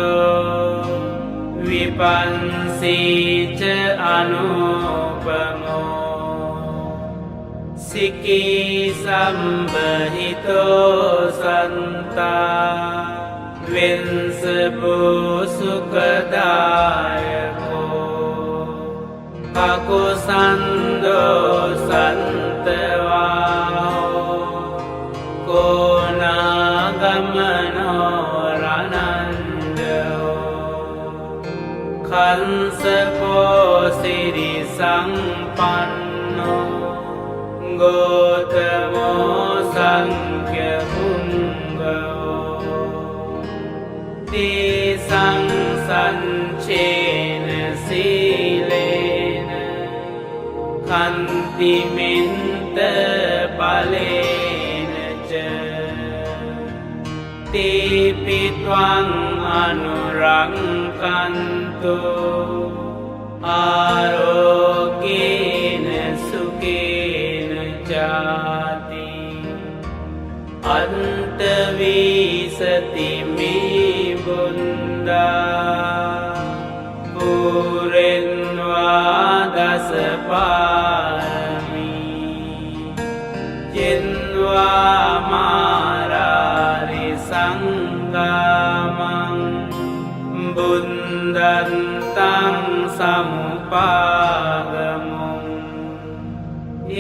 විපන්සීච අනුපමෝ සිකී සම්බහිතෝ සන්තා වින්සබෝ සුඛදායකෝ කකුසන්දෝ සන්තවාහෝ කෝනාගමනෝ රනන්දෝ කංසකෝ සිරි සංපන්නෝ ගෝතමෝ සංඛ්‍ය පුංගෝ තේසං සංචේන සීලේන කන්තිමින්ත බලේන ච තේපිත්වං අනුරංකන්තෝ ආරෝග්‍යේන සුඛේන ජාති අන්තවීසති මේ බුන්දා පුරෙන්වා දසපාරමී ජෙන්වා මාරාරි සංගාමං බුන්දන්තං සමුපාගමුං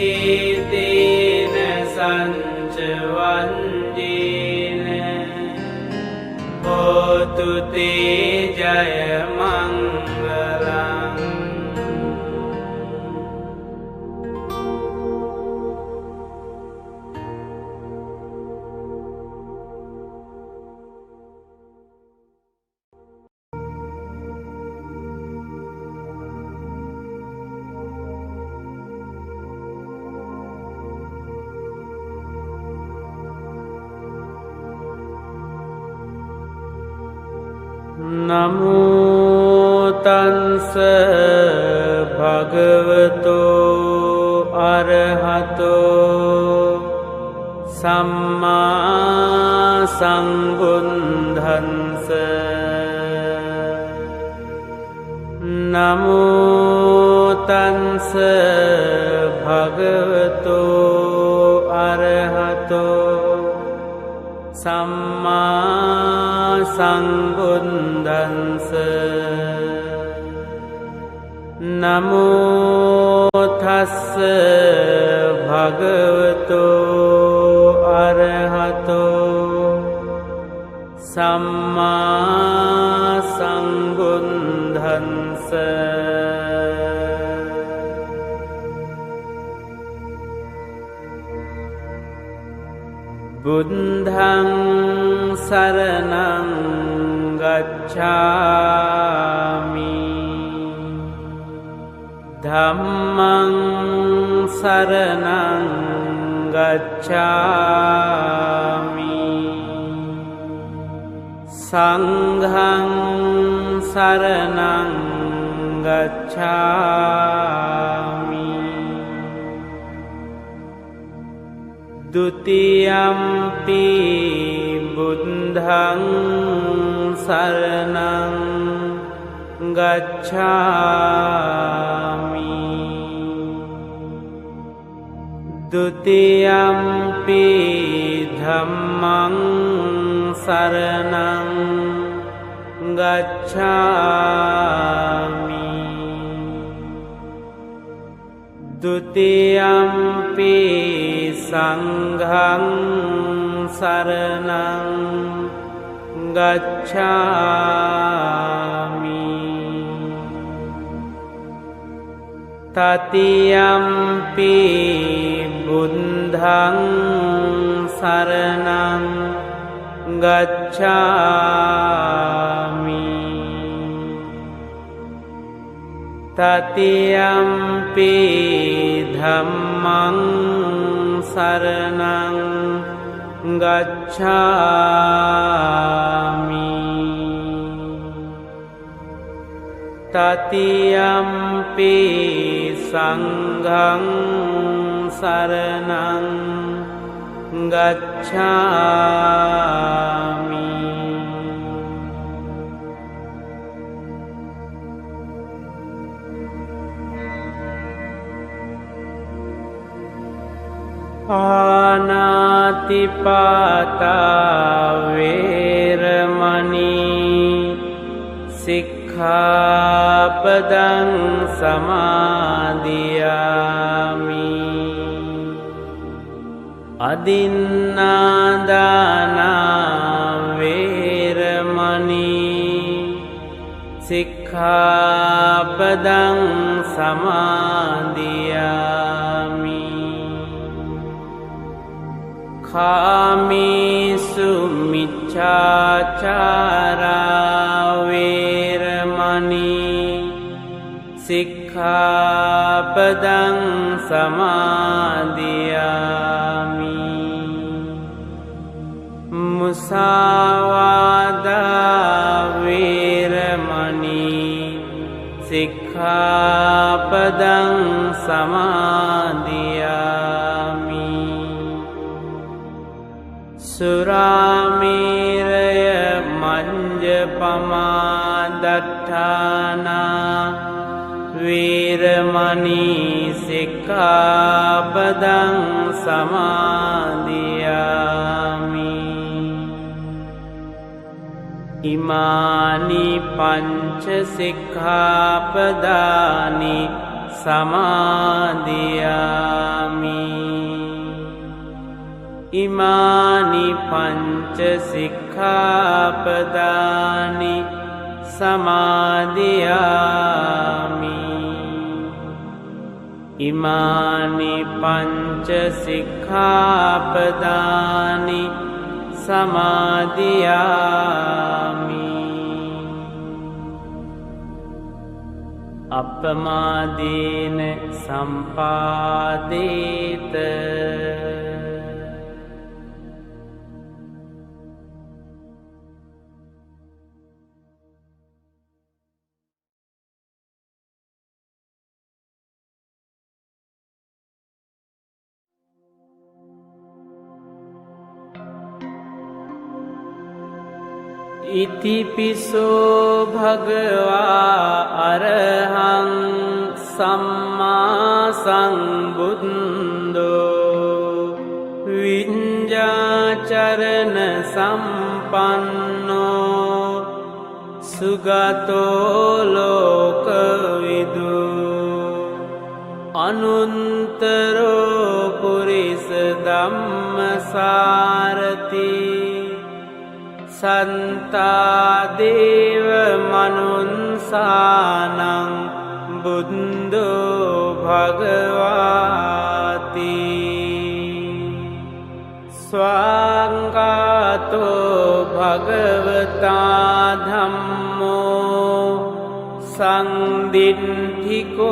ඒතේන සංචවන්ජේන හෝතු තේ ජය මංගලං නමෝතන්ස භගවතෝ අරහතෝ සම්මා සම්බුද්ධන්ස නමෝතන්ස භගවතෝ අරහතෝ සම්මා සම්බුද්ධන්ස නමෝ තස්ස භගවතෝ අරහතෝ සම්මා සම්බුද්ධන්ස බුද්ධං සරණං ගච්ඡාමි ධම්මං සරණං ගච්ඡාමි සංඝං සරණං गच्छामि द्वितीयम्पि बुद्धं शरणं गच्छामि द्वितीयम्पि धम्मं शरणं गच्छामि द्वितीयम्पि संघं शरणं गच्छामि तृतीयम्पि बुद्धं शरणं गच्छामि तृतीयम्पि धम्मं शरणं गच्छामि तृतीयम्पि संघं शरणं गच्छामि पानातिपाता वेरमणि सिक्खापदं समादियामि अदिन्नादाना वेरमणि सिक्खापदं समादियामि कामेषु मिच्छाचारा वेरमणि सिक्खापदं समादियामि मुसावादा वेरमणि सिक्खापदं समादियामि सुरामेरय मञ्जपमादट्ठाना वेरमणि सिक्खापदं समादियामि इमानि पञ्च सिक्खापदानि समादियामि इमानि पञ्च सिक्खापदानि समादियामि इमानि पञ्च सिक्खापदानि समादियामि अपमादेन सम्पादेत इतिपिसो भगवा अरहं सम्मा संबुद्धो विඤ्ඤाचरण संपन्नो सुगतो लोकविदु अनुत्तरो पुरिस धम्मसारथि संता देव मनुन्सानं बुद्धो भगवाति स्वांगातो भगवता धम्मो संदिठिको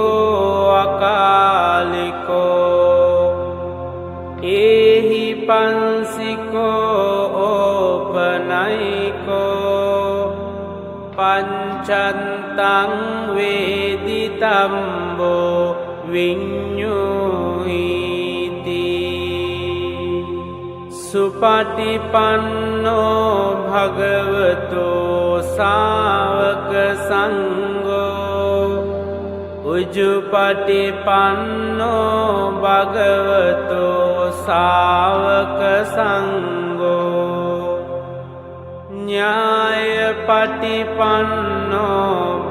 अकालिको एहि पंसिको ओपनयिको पंचन्त තං වේදිතම්බෝ විඤ්ඤුහිති සුපටිපන්නෝ භගවතෝ සාවක සංඝෝ උජුපටිපන්නෝ භගවතෝ සාවක සංඝෝ ඤායපටිපන්නෝ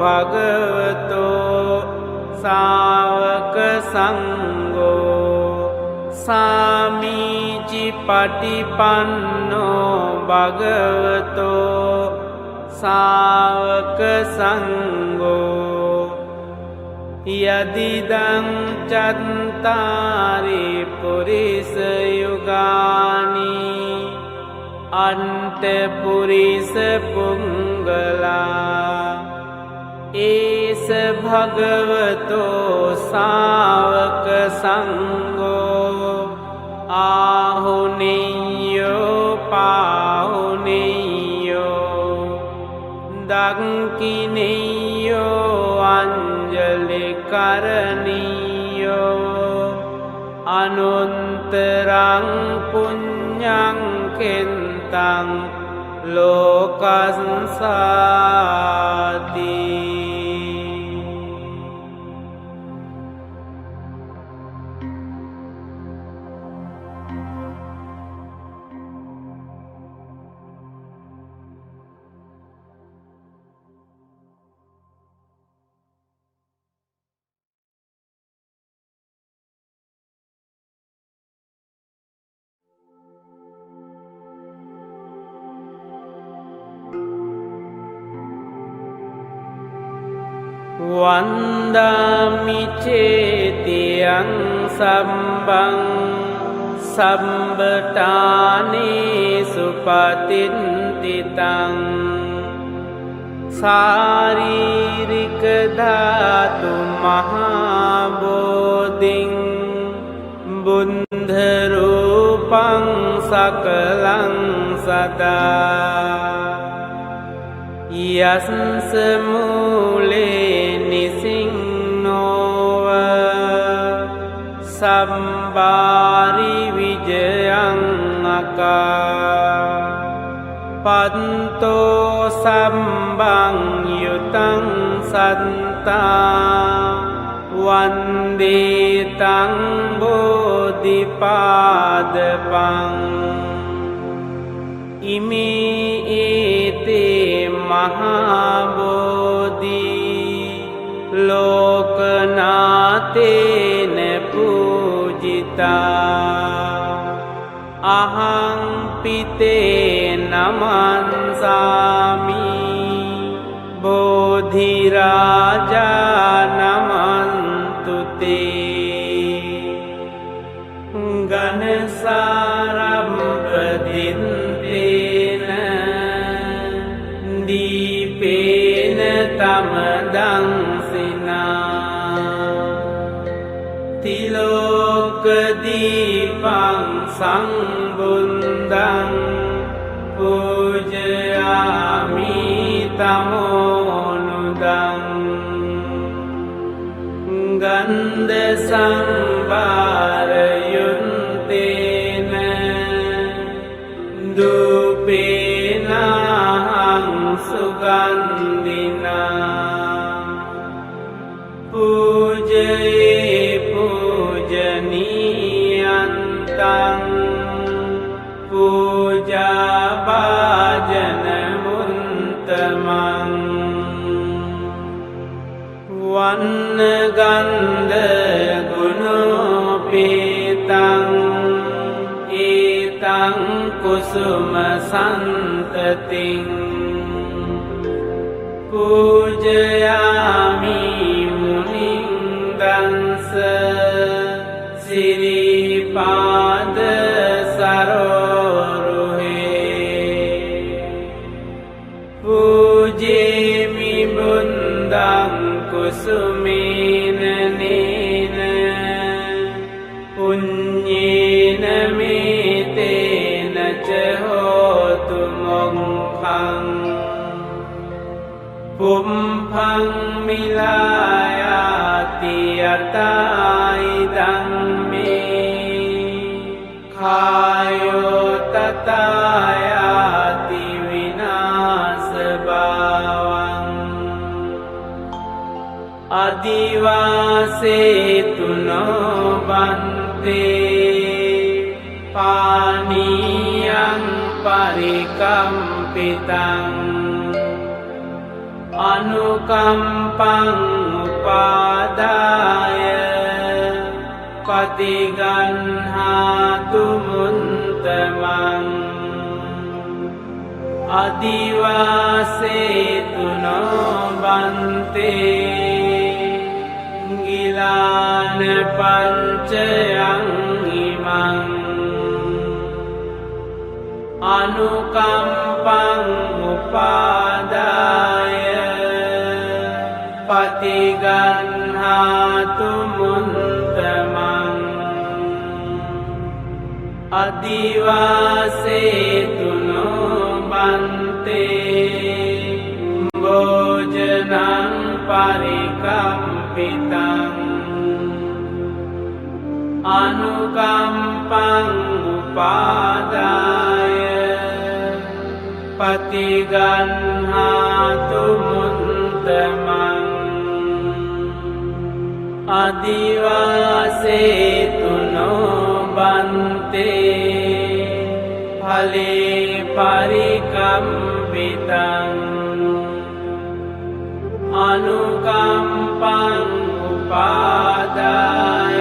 භගවතෝ සාවක සංඝෝ සාමීචිපටිපන්නෝ භගවතෝ සාවක සංඝෝ යදිදං චත්තාරි පුරිස යුගානි අන්ත පුරිස පුංගලා ඒස භගවතෝ සාවක සංඝෝ ආහුනියෝ පාහුනියෝ දක්ඛිනියෝ අංජලි කරණියෝ අනුන්තරං පුඤ්ඤං කෙන්තං ලෝකස්සාති වන්දාමි චේතියං සම්බං සම්බටානේ සුපතින්තිතං සාරීරික ධාතු මහා බෝධින් බුද්ධ රූපං සකලං සදා යස්ස මූලේ නිසින්නෝව සම්බාරි විජයං අකා පන්තෝ සම්බං යුතං සත්තා වන්දේ තං බෝධිපාදපං ඉමේ ඒතේ මහා බෝධි ලෝකනාතේන පූජිතා අහං පිතේ නමන්සාමි බෝධි රාජා නමන්තුතේ ගනසාරම්පදින්තේන දීපේන තමදංසිනා තිලෝකදීපං සංබුන්දං පූජයාමි තමෝනුදං ගන්ධ සම්භාරයුන්තේන දූපේනහං සුගන්ධිනා පූජයේ පූජනීයන්තං පූජාභාජන මුන්තමං වන්න ගන්ධ ගුණෝපේතං ඒතං කුසුම සන්තතින් පූජයාමි මුනිං දංස සිරිපාද සරෝරුහේ පූජේමි බුන්දං කුසුමේන නේන පුඤ්ඤේන මේතේන ච හෝතු මොක්ඛං පුම්පං මිලායාති යතයිදං මේ කායෝ තතයාති විනාස භාවං අදිවාසේතුනෝ බන්තේ පානීයං පරිකම්පිතං අනුකම්පං උපාදාය පටිගන්හාතු මුන්තමං අදිවාසේතුනෝ බන්තේ ගිලාන පංචයං ඉමං අනුකම්පං උපාදාය පටිගන්හාතු මුන්තමං අදිවාසේතුනෝ බන්තේ භෝජනං පරිකම්පිතං අනුකම්පං උපාදාය පටිගන්හාතු මුන්තමං අදිවාසේතුනෝ බන්තේ ඵලේ පරිකම්පිතං අනුකම්පං උපාදාය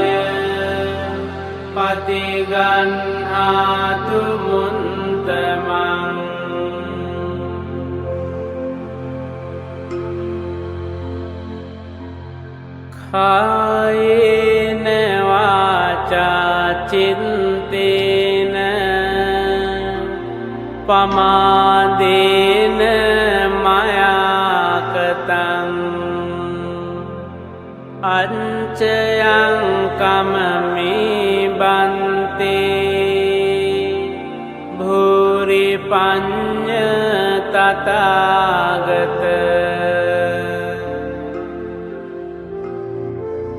පටිගන්හාතු මුන්තමං කායේන වාචා චින්තේන පමාදේන මයාකතං අංචයං කමමේ බන්තේ භූරි පඤ්ඤ තථාගත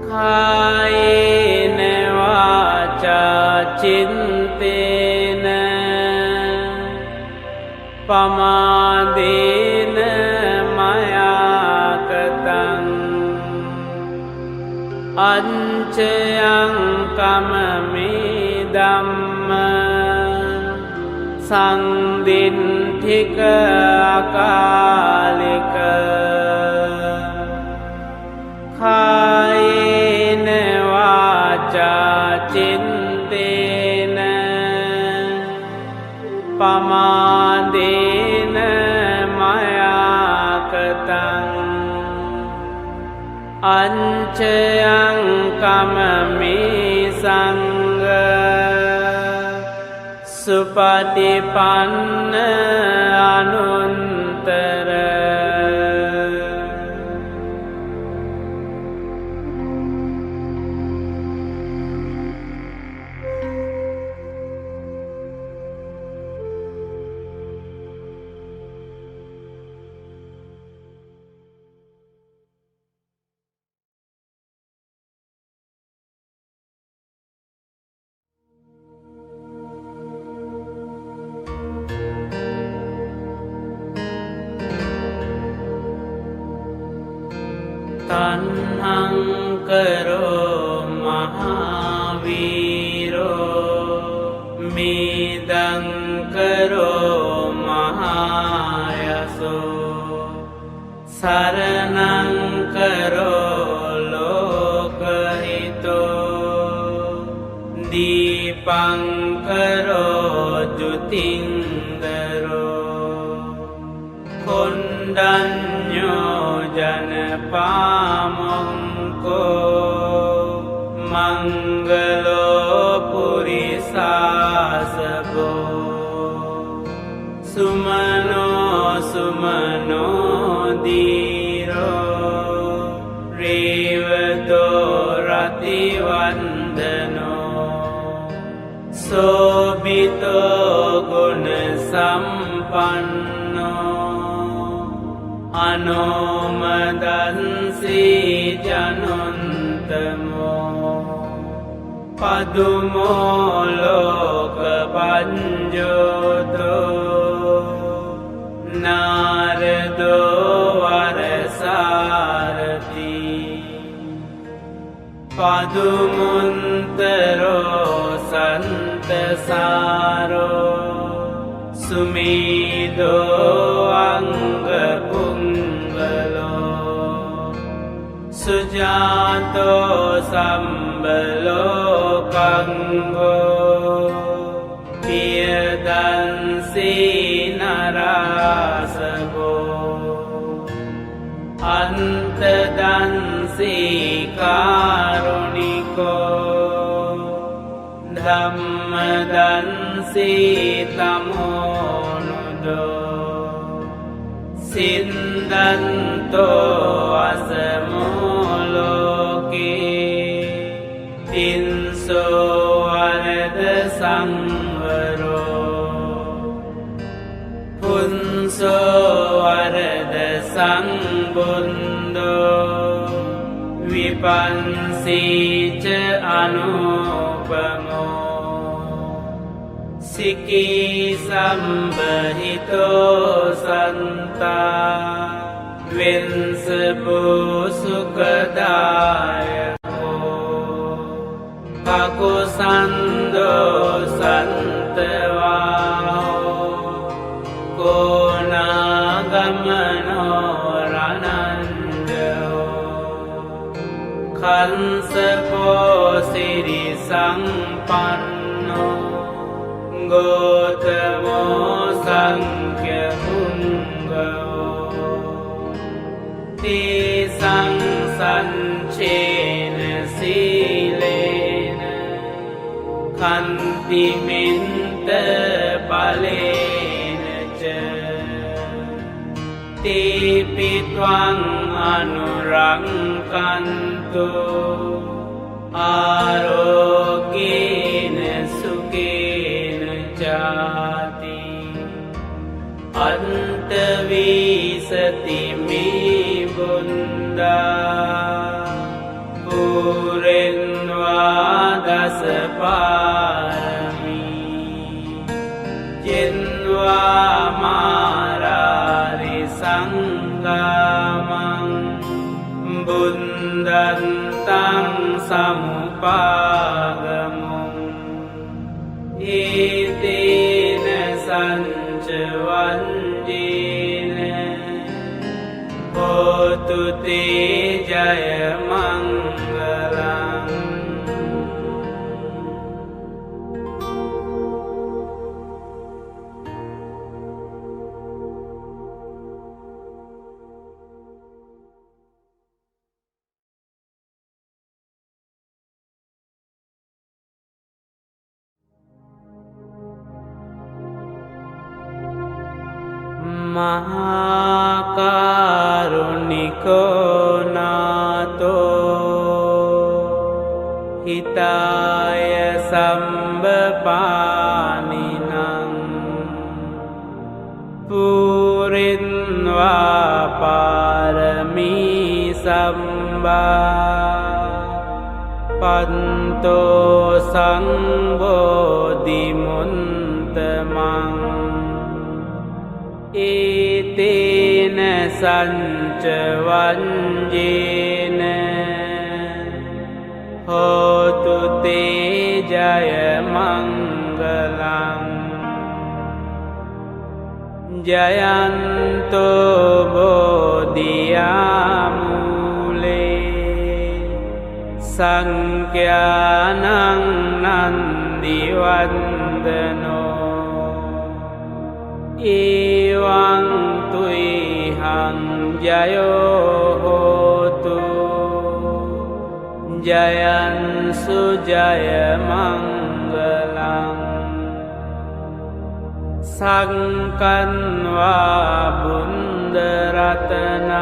කායේන වාචා චින්තේන පමාදේන මයාකතං අංචයං කමමේ ධම්ම සංදින්ඨික අකාලික කායේන වාචා චින්තේන පමාදේන මයාකතං අංචයං කමමේ සංඝ සුපටිපන්න අනුත්තර තණ්හං කරෝ මහාවීරෝ මේදං කරෝ මහායසෝ සරණං කරෝ ලෝකහිතෝ දීපං කරෝ ජුතින්දරෝ කොණ්ඩඤ්ඤෝ ජනපාමොංකෝ මංගලෝ පුරිසාසබෝ සුමනෝ සුමනෝ දීරෝ රේවතෝ රතිවන්දනෝ සෝබිතෝ ගුණ සම්පන්නෝ අනෝමදන්සී ජනුන්තමෝ පදුමෝ ලෝක පංජෝතෝ නාරදෝ වරසාරති පදුමුන්තරෝ සන්තසාරෝ සුමීදෝ අංගපුංගලෝ සුජාතෝ සම්බලෝකංගෝ පියදන්සී නරාසගෝ අන්තදන්සී කාරුණිකෝ ධම්මදන්සී තමෝනුදෝ සින්දන්තෝ අසමෝලෝකේ තින්සෝ වරද සංවරෝ පුන්සෝ වරද සංබුන්දෝ විපන්සීච අනුපමෝ සිකී සම්බහිතෝ සන්තා වෙන්සබෝ සුකදායකෝ කකුසන්දෝ සන්තවාහෝ කෝනාගමනෝ රනන්දෝ කංසපෝ සිරි සම්පන්නෝ ගෝතමෝ සංඛ්‍ය පුංගෝ තේසං සංචේන සීලේන කන්තිමින්ත බලේන ච තේපිත්වං අනුරංකන්තු ආරෝග්‍යේන සුකේන ජාති අන්තවීසති මේ බුන්දා පුරෙන්වා දස පාරමී ජෙන්වා මාරාරි සංගාමං බුන්දන්තං සමුපාගමුං ඒතේන සංචවන්ජේන හෝතු තේ ජය මංගලං මහාකරුණිකෝ නාතෝ හිතාය සම්බපානිනං පුරින්වා පාරමී සම්බා පන්තෝ සංබෝධිමුන්තමං ඒතේන සංචවන්ජේන හෝතු තේ ජය මංගලං ජයන්තෝ බෝධියාමූලේ සංඛ්‍යානං නන්දිවන්දනෝ ඒවං තුයිහං ජයෝ හෝතු ජයන්සු ජය මංගලං සංකන්වා බුන්දරතනං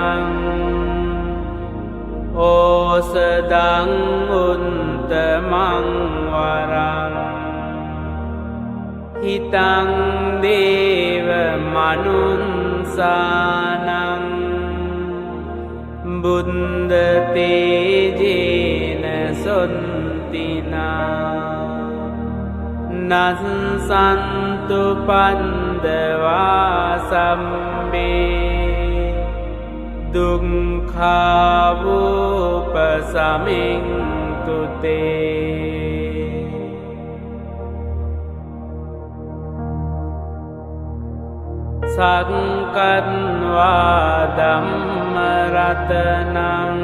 ඕසදං උන්තමං වරං හිතං දේව මනුන්සානං බුද්ධ තේජේන සොන්තිනා නස්සන්තු පන්දවා සම්මේ දුක්ඛාවෝපසමින්තු තේ සංකත්වා ධම්ම රතනං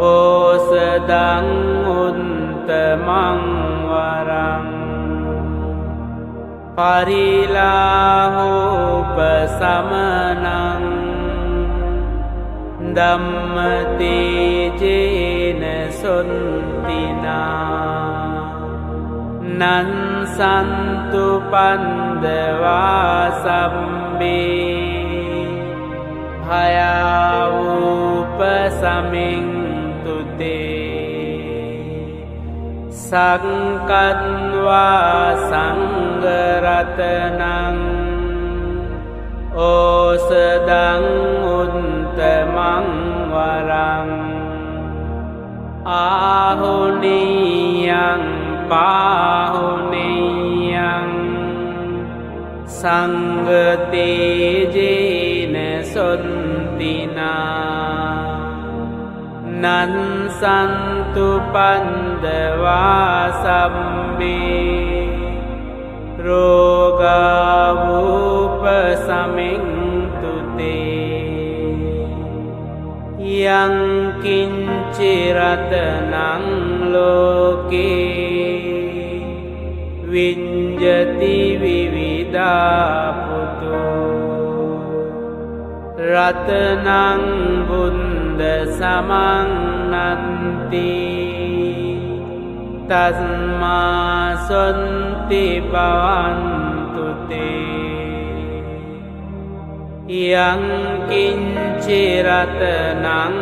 ඕසදං උත්තමං වරං පරිලාහෝපසමනං ධම්ම තේජේන සොන්තිනා නන්සන්තු පන්දවා සම්මේ භයාවූපසමින්තු තේ සංකත්වා සංඝරතනං ඕසදං උත්තමං වරං ආහුනියං පාහුනියං සංඝ තේජේන සොන්තිනා නන්සන්තු පන්දවා සම්මේ රෝගාවූපසමින්තු තේ යං කිංචි රතනං ලෝකේ විඤ්ජති විවිධා පුතු රතනං බුද්ධ සමන්නන්ති තස්මා සොන්ති භවන්තු තේ යං කිංචි රතනං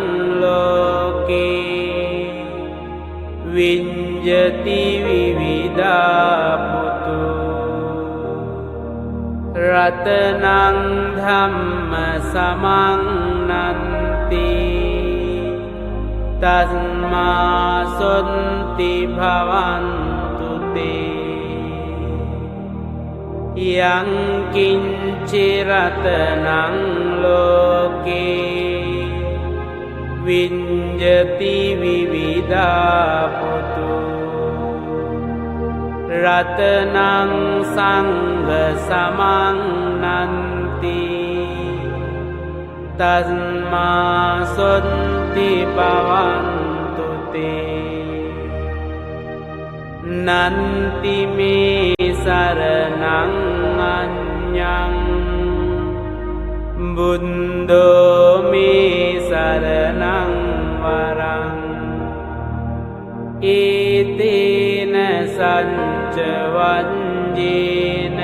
ලෝකේ විඤ්ජති විවිධා පුතු රතනං ධම්ම සමන්නන්ති තස්මා සොන්ති භවන්තු තේ යං කිංචි රතනං ලෝකේ විඤ්ජති විවිධා පුතු රතනං සංඝ සමන්නන්ති තස්මා සොන්ති භවන්තු තේ නන්ති මේ සරණං අඤ්ඤං බුද්ධෝ මේ සරණං වරං ඒතේන සච්ච වංජේන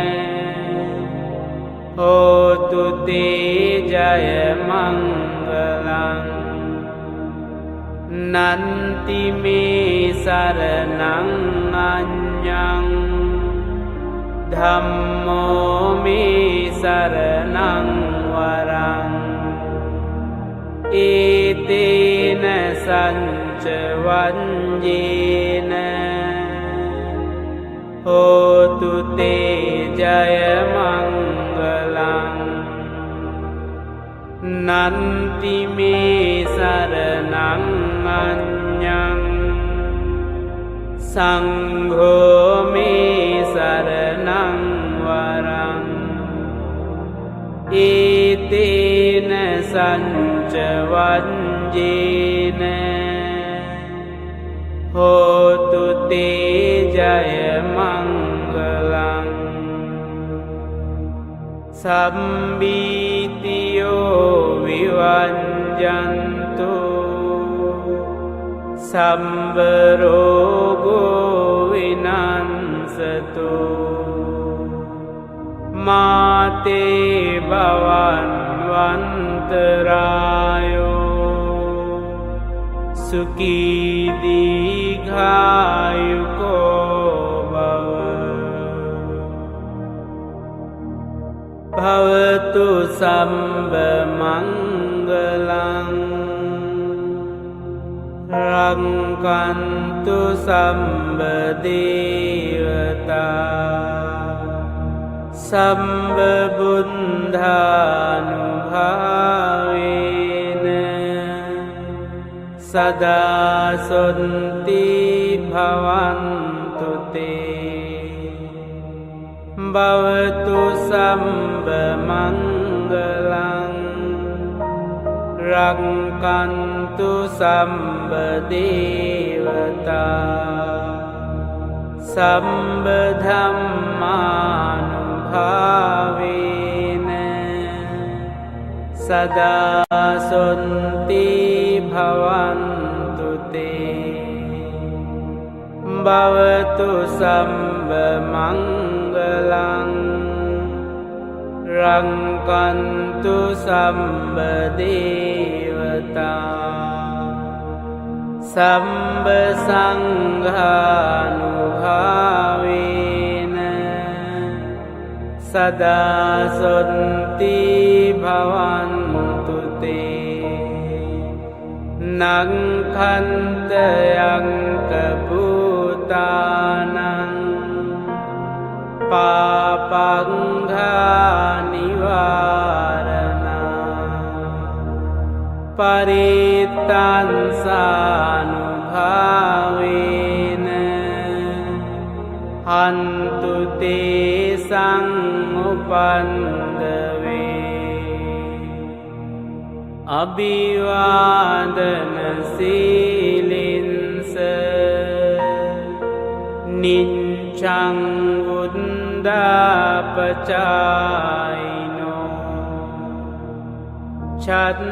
හෝතු තේ ජය මංගලං නන්ති මේ සරණං අඤ්ඤං ධම්මෝ මේ සරණං වරං ඒතේන සච්ච වංජේන හෝතු තේ ජය මංගලං නන්ති මේ සරණං අඤ්ඤං සංඝෝ මේ සරණං වරං ඒතේන සච්ච වංජේන හෝතු තේ ජය මංගලං සම්බීතියෝ විවංජන්තු සම්බ රෝගෝ විනංසතු මාතේ භවන් වන්තරායෝ සුඛී දීඝායුකෝ භව භවතු සම්බ මංගලං රක්칸තු සම්බ දේවතා සම්බ බුද්ධානුභාවේන සදා සොන්ති භවන්තු තේ භවතු සම්බ මංගලං රක්칸තු සම්බ දේවතා සම්බ ධම්මානුභාවේන සදා සොන්ති භවන්තු තේ භවතු සම්බ මංගලං රක්칸තු සම්බ දේවතා සම්බ සංඝානුභාවේන සදා සොන්ති භවන්තු තේ නක්ඛන්ත යංක භූතානං පාපංඝා නිවාරණා පරිත්තංසානුභාවේන හන්තු තේසං උපන්දවේ අභිවාදන සීලින්ස නිච්ඡං උද්දාපචායිනෝ චත්තාරෝ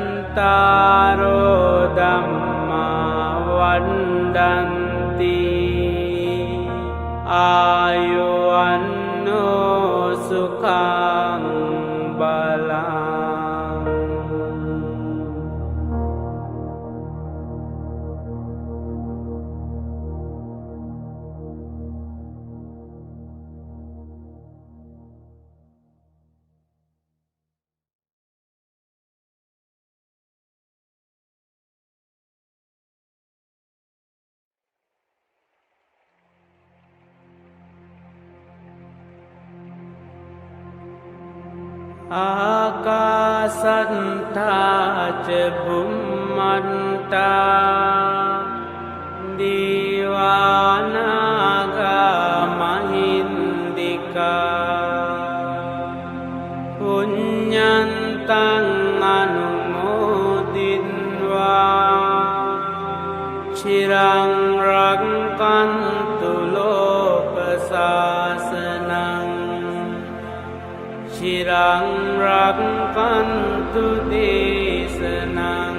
ධම්මා වණ්ඩන්ති ආයුවන්නෝ සුඛං බලං ආකාසත්තා ච බුම්මත්තා දීවානාගා මහින්దికා පුඤ්ඤන්තං අනුමෝදිත්වා චිරං රක්칸තු ලෝක සාසනං චිරං රක්칸තු දේශනං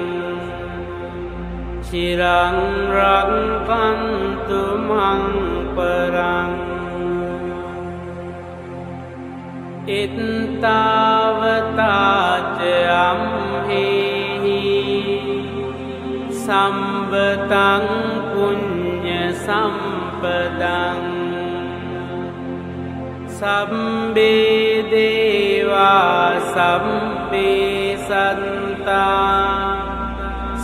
චිරං රක්칸තු මං පරං ඉත්තාවතා ච අම්හෙහි සම්බතං පුඤ්ඤ සම්පදං සම්බේ දේවා සම්බේ සත්තා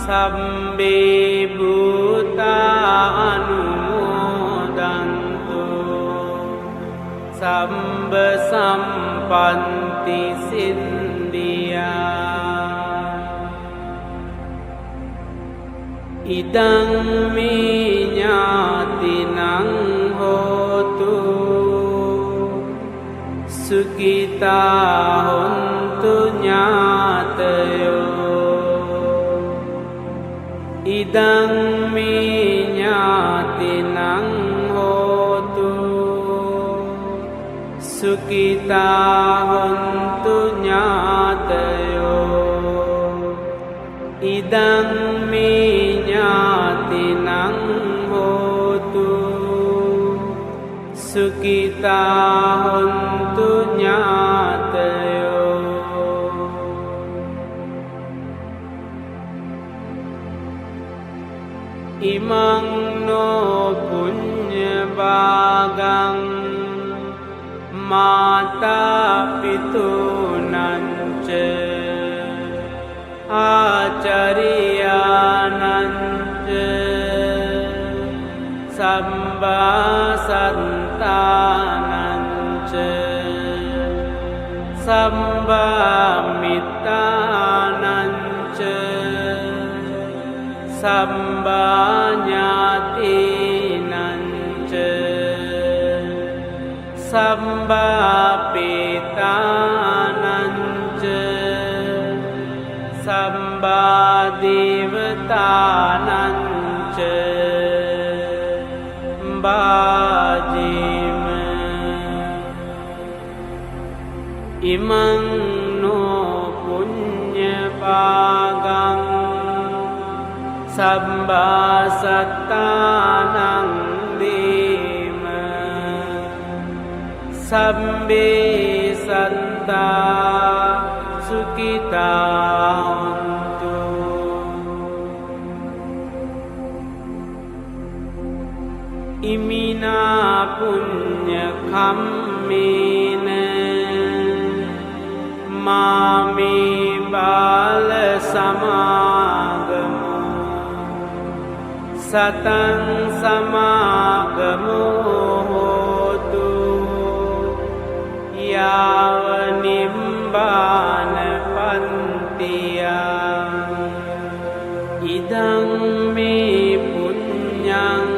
සම්බේ භූතා අනුමෝදන්තු සම්බ සම්පන්ති සිද්ධියා ඉදං මේ ඥාතිනං හෝතු සුඛිතා හොන්තු ඥාතයෝ ඉදං මේ ඥාතිනං හෝතු සුඛිතා හොන්තු ඥාතයෝ ඉදං මේ ඥාතිනං හෝතු සුඛිතා හොන්තු ඥාතයෝ ඉමං නෝ පුඤ්ඤ භාගං මාතා පිතුනංච ආචාර්යානංච සම්බාසත්තානංච සම්බාමිත්තානංච සම්බාඥාතිනංච සම්බාපේතානංච සම්බාදේවතානංච බාජීම ඉමං නෝ පුඤ්ඤපාගං සම්බාසත්තානං දේම සම්බේ සත්තා සුඛිතා හොන්තු ඉමිනා පුඤ්ඤ කම්මේන මාමේ බාල සමාගමු සතං සමාගමු හෝතු යාව නිබ්බාන පන්තියා ඉදං මේ පුඤ්ඤං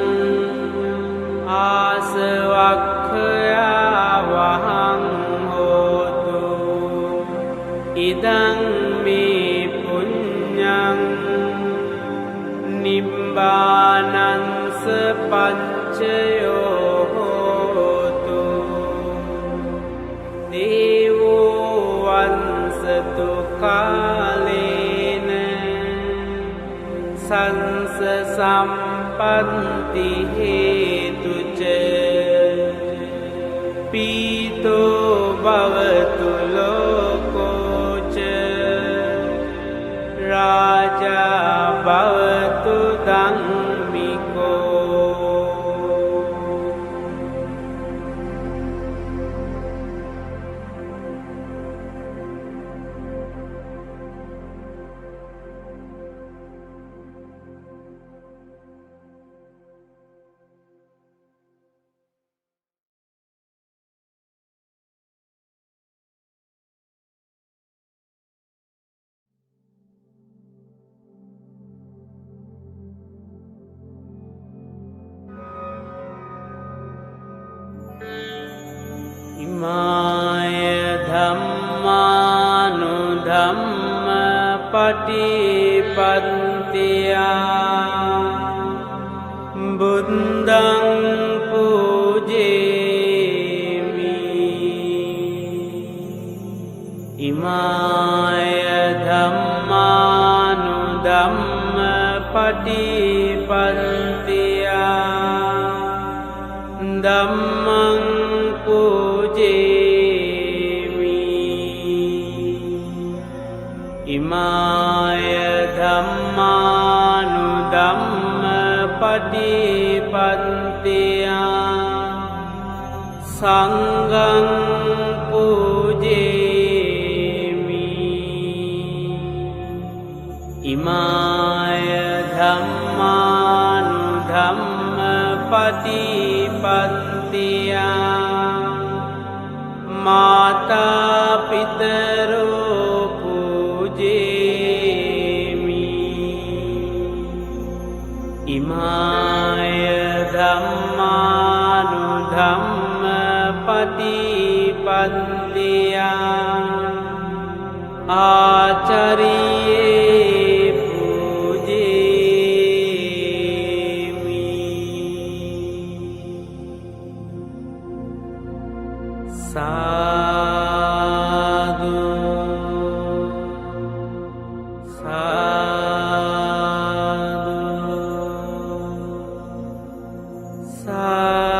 ආසවක්ඛයා වහං හෝතු ඉදං මේ පුඤ්ඤං නිබ්බානංස පච්චයෝ හෝතු දේවෝ වංසතු කාලේන සංස සම්පන්ති හේතුච පීතෝ භවතු ලෝකෝච රාජා භවතු ධම්මිකෝ ඉමාය ධම්මානුධම්ම පටිපන්තියා බුද්ධං පූජේමි ඉමාය ධම්මානුධම්ම පටිපන්තියා ධම්මං පූජේමි ඉමාය ධම්මානුධම්ම පටිපන්තියා සංඝං පූජේමි ඉමාය ධම්මානුධම්ම පටිපන්තියා මාතා පිතරෝ පූජේමි ඉමාය ධම්මානුධම්ම පටිපන්තියා ආචාරියේ පූජේමි සාදු සාදු සාදු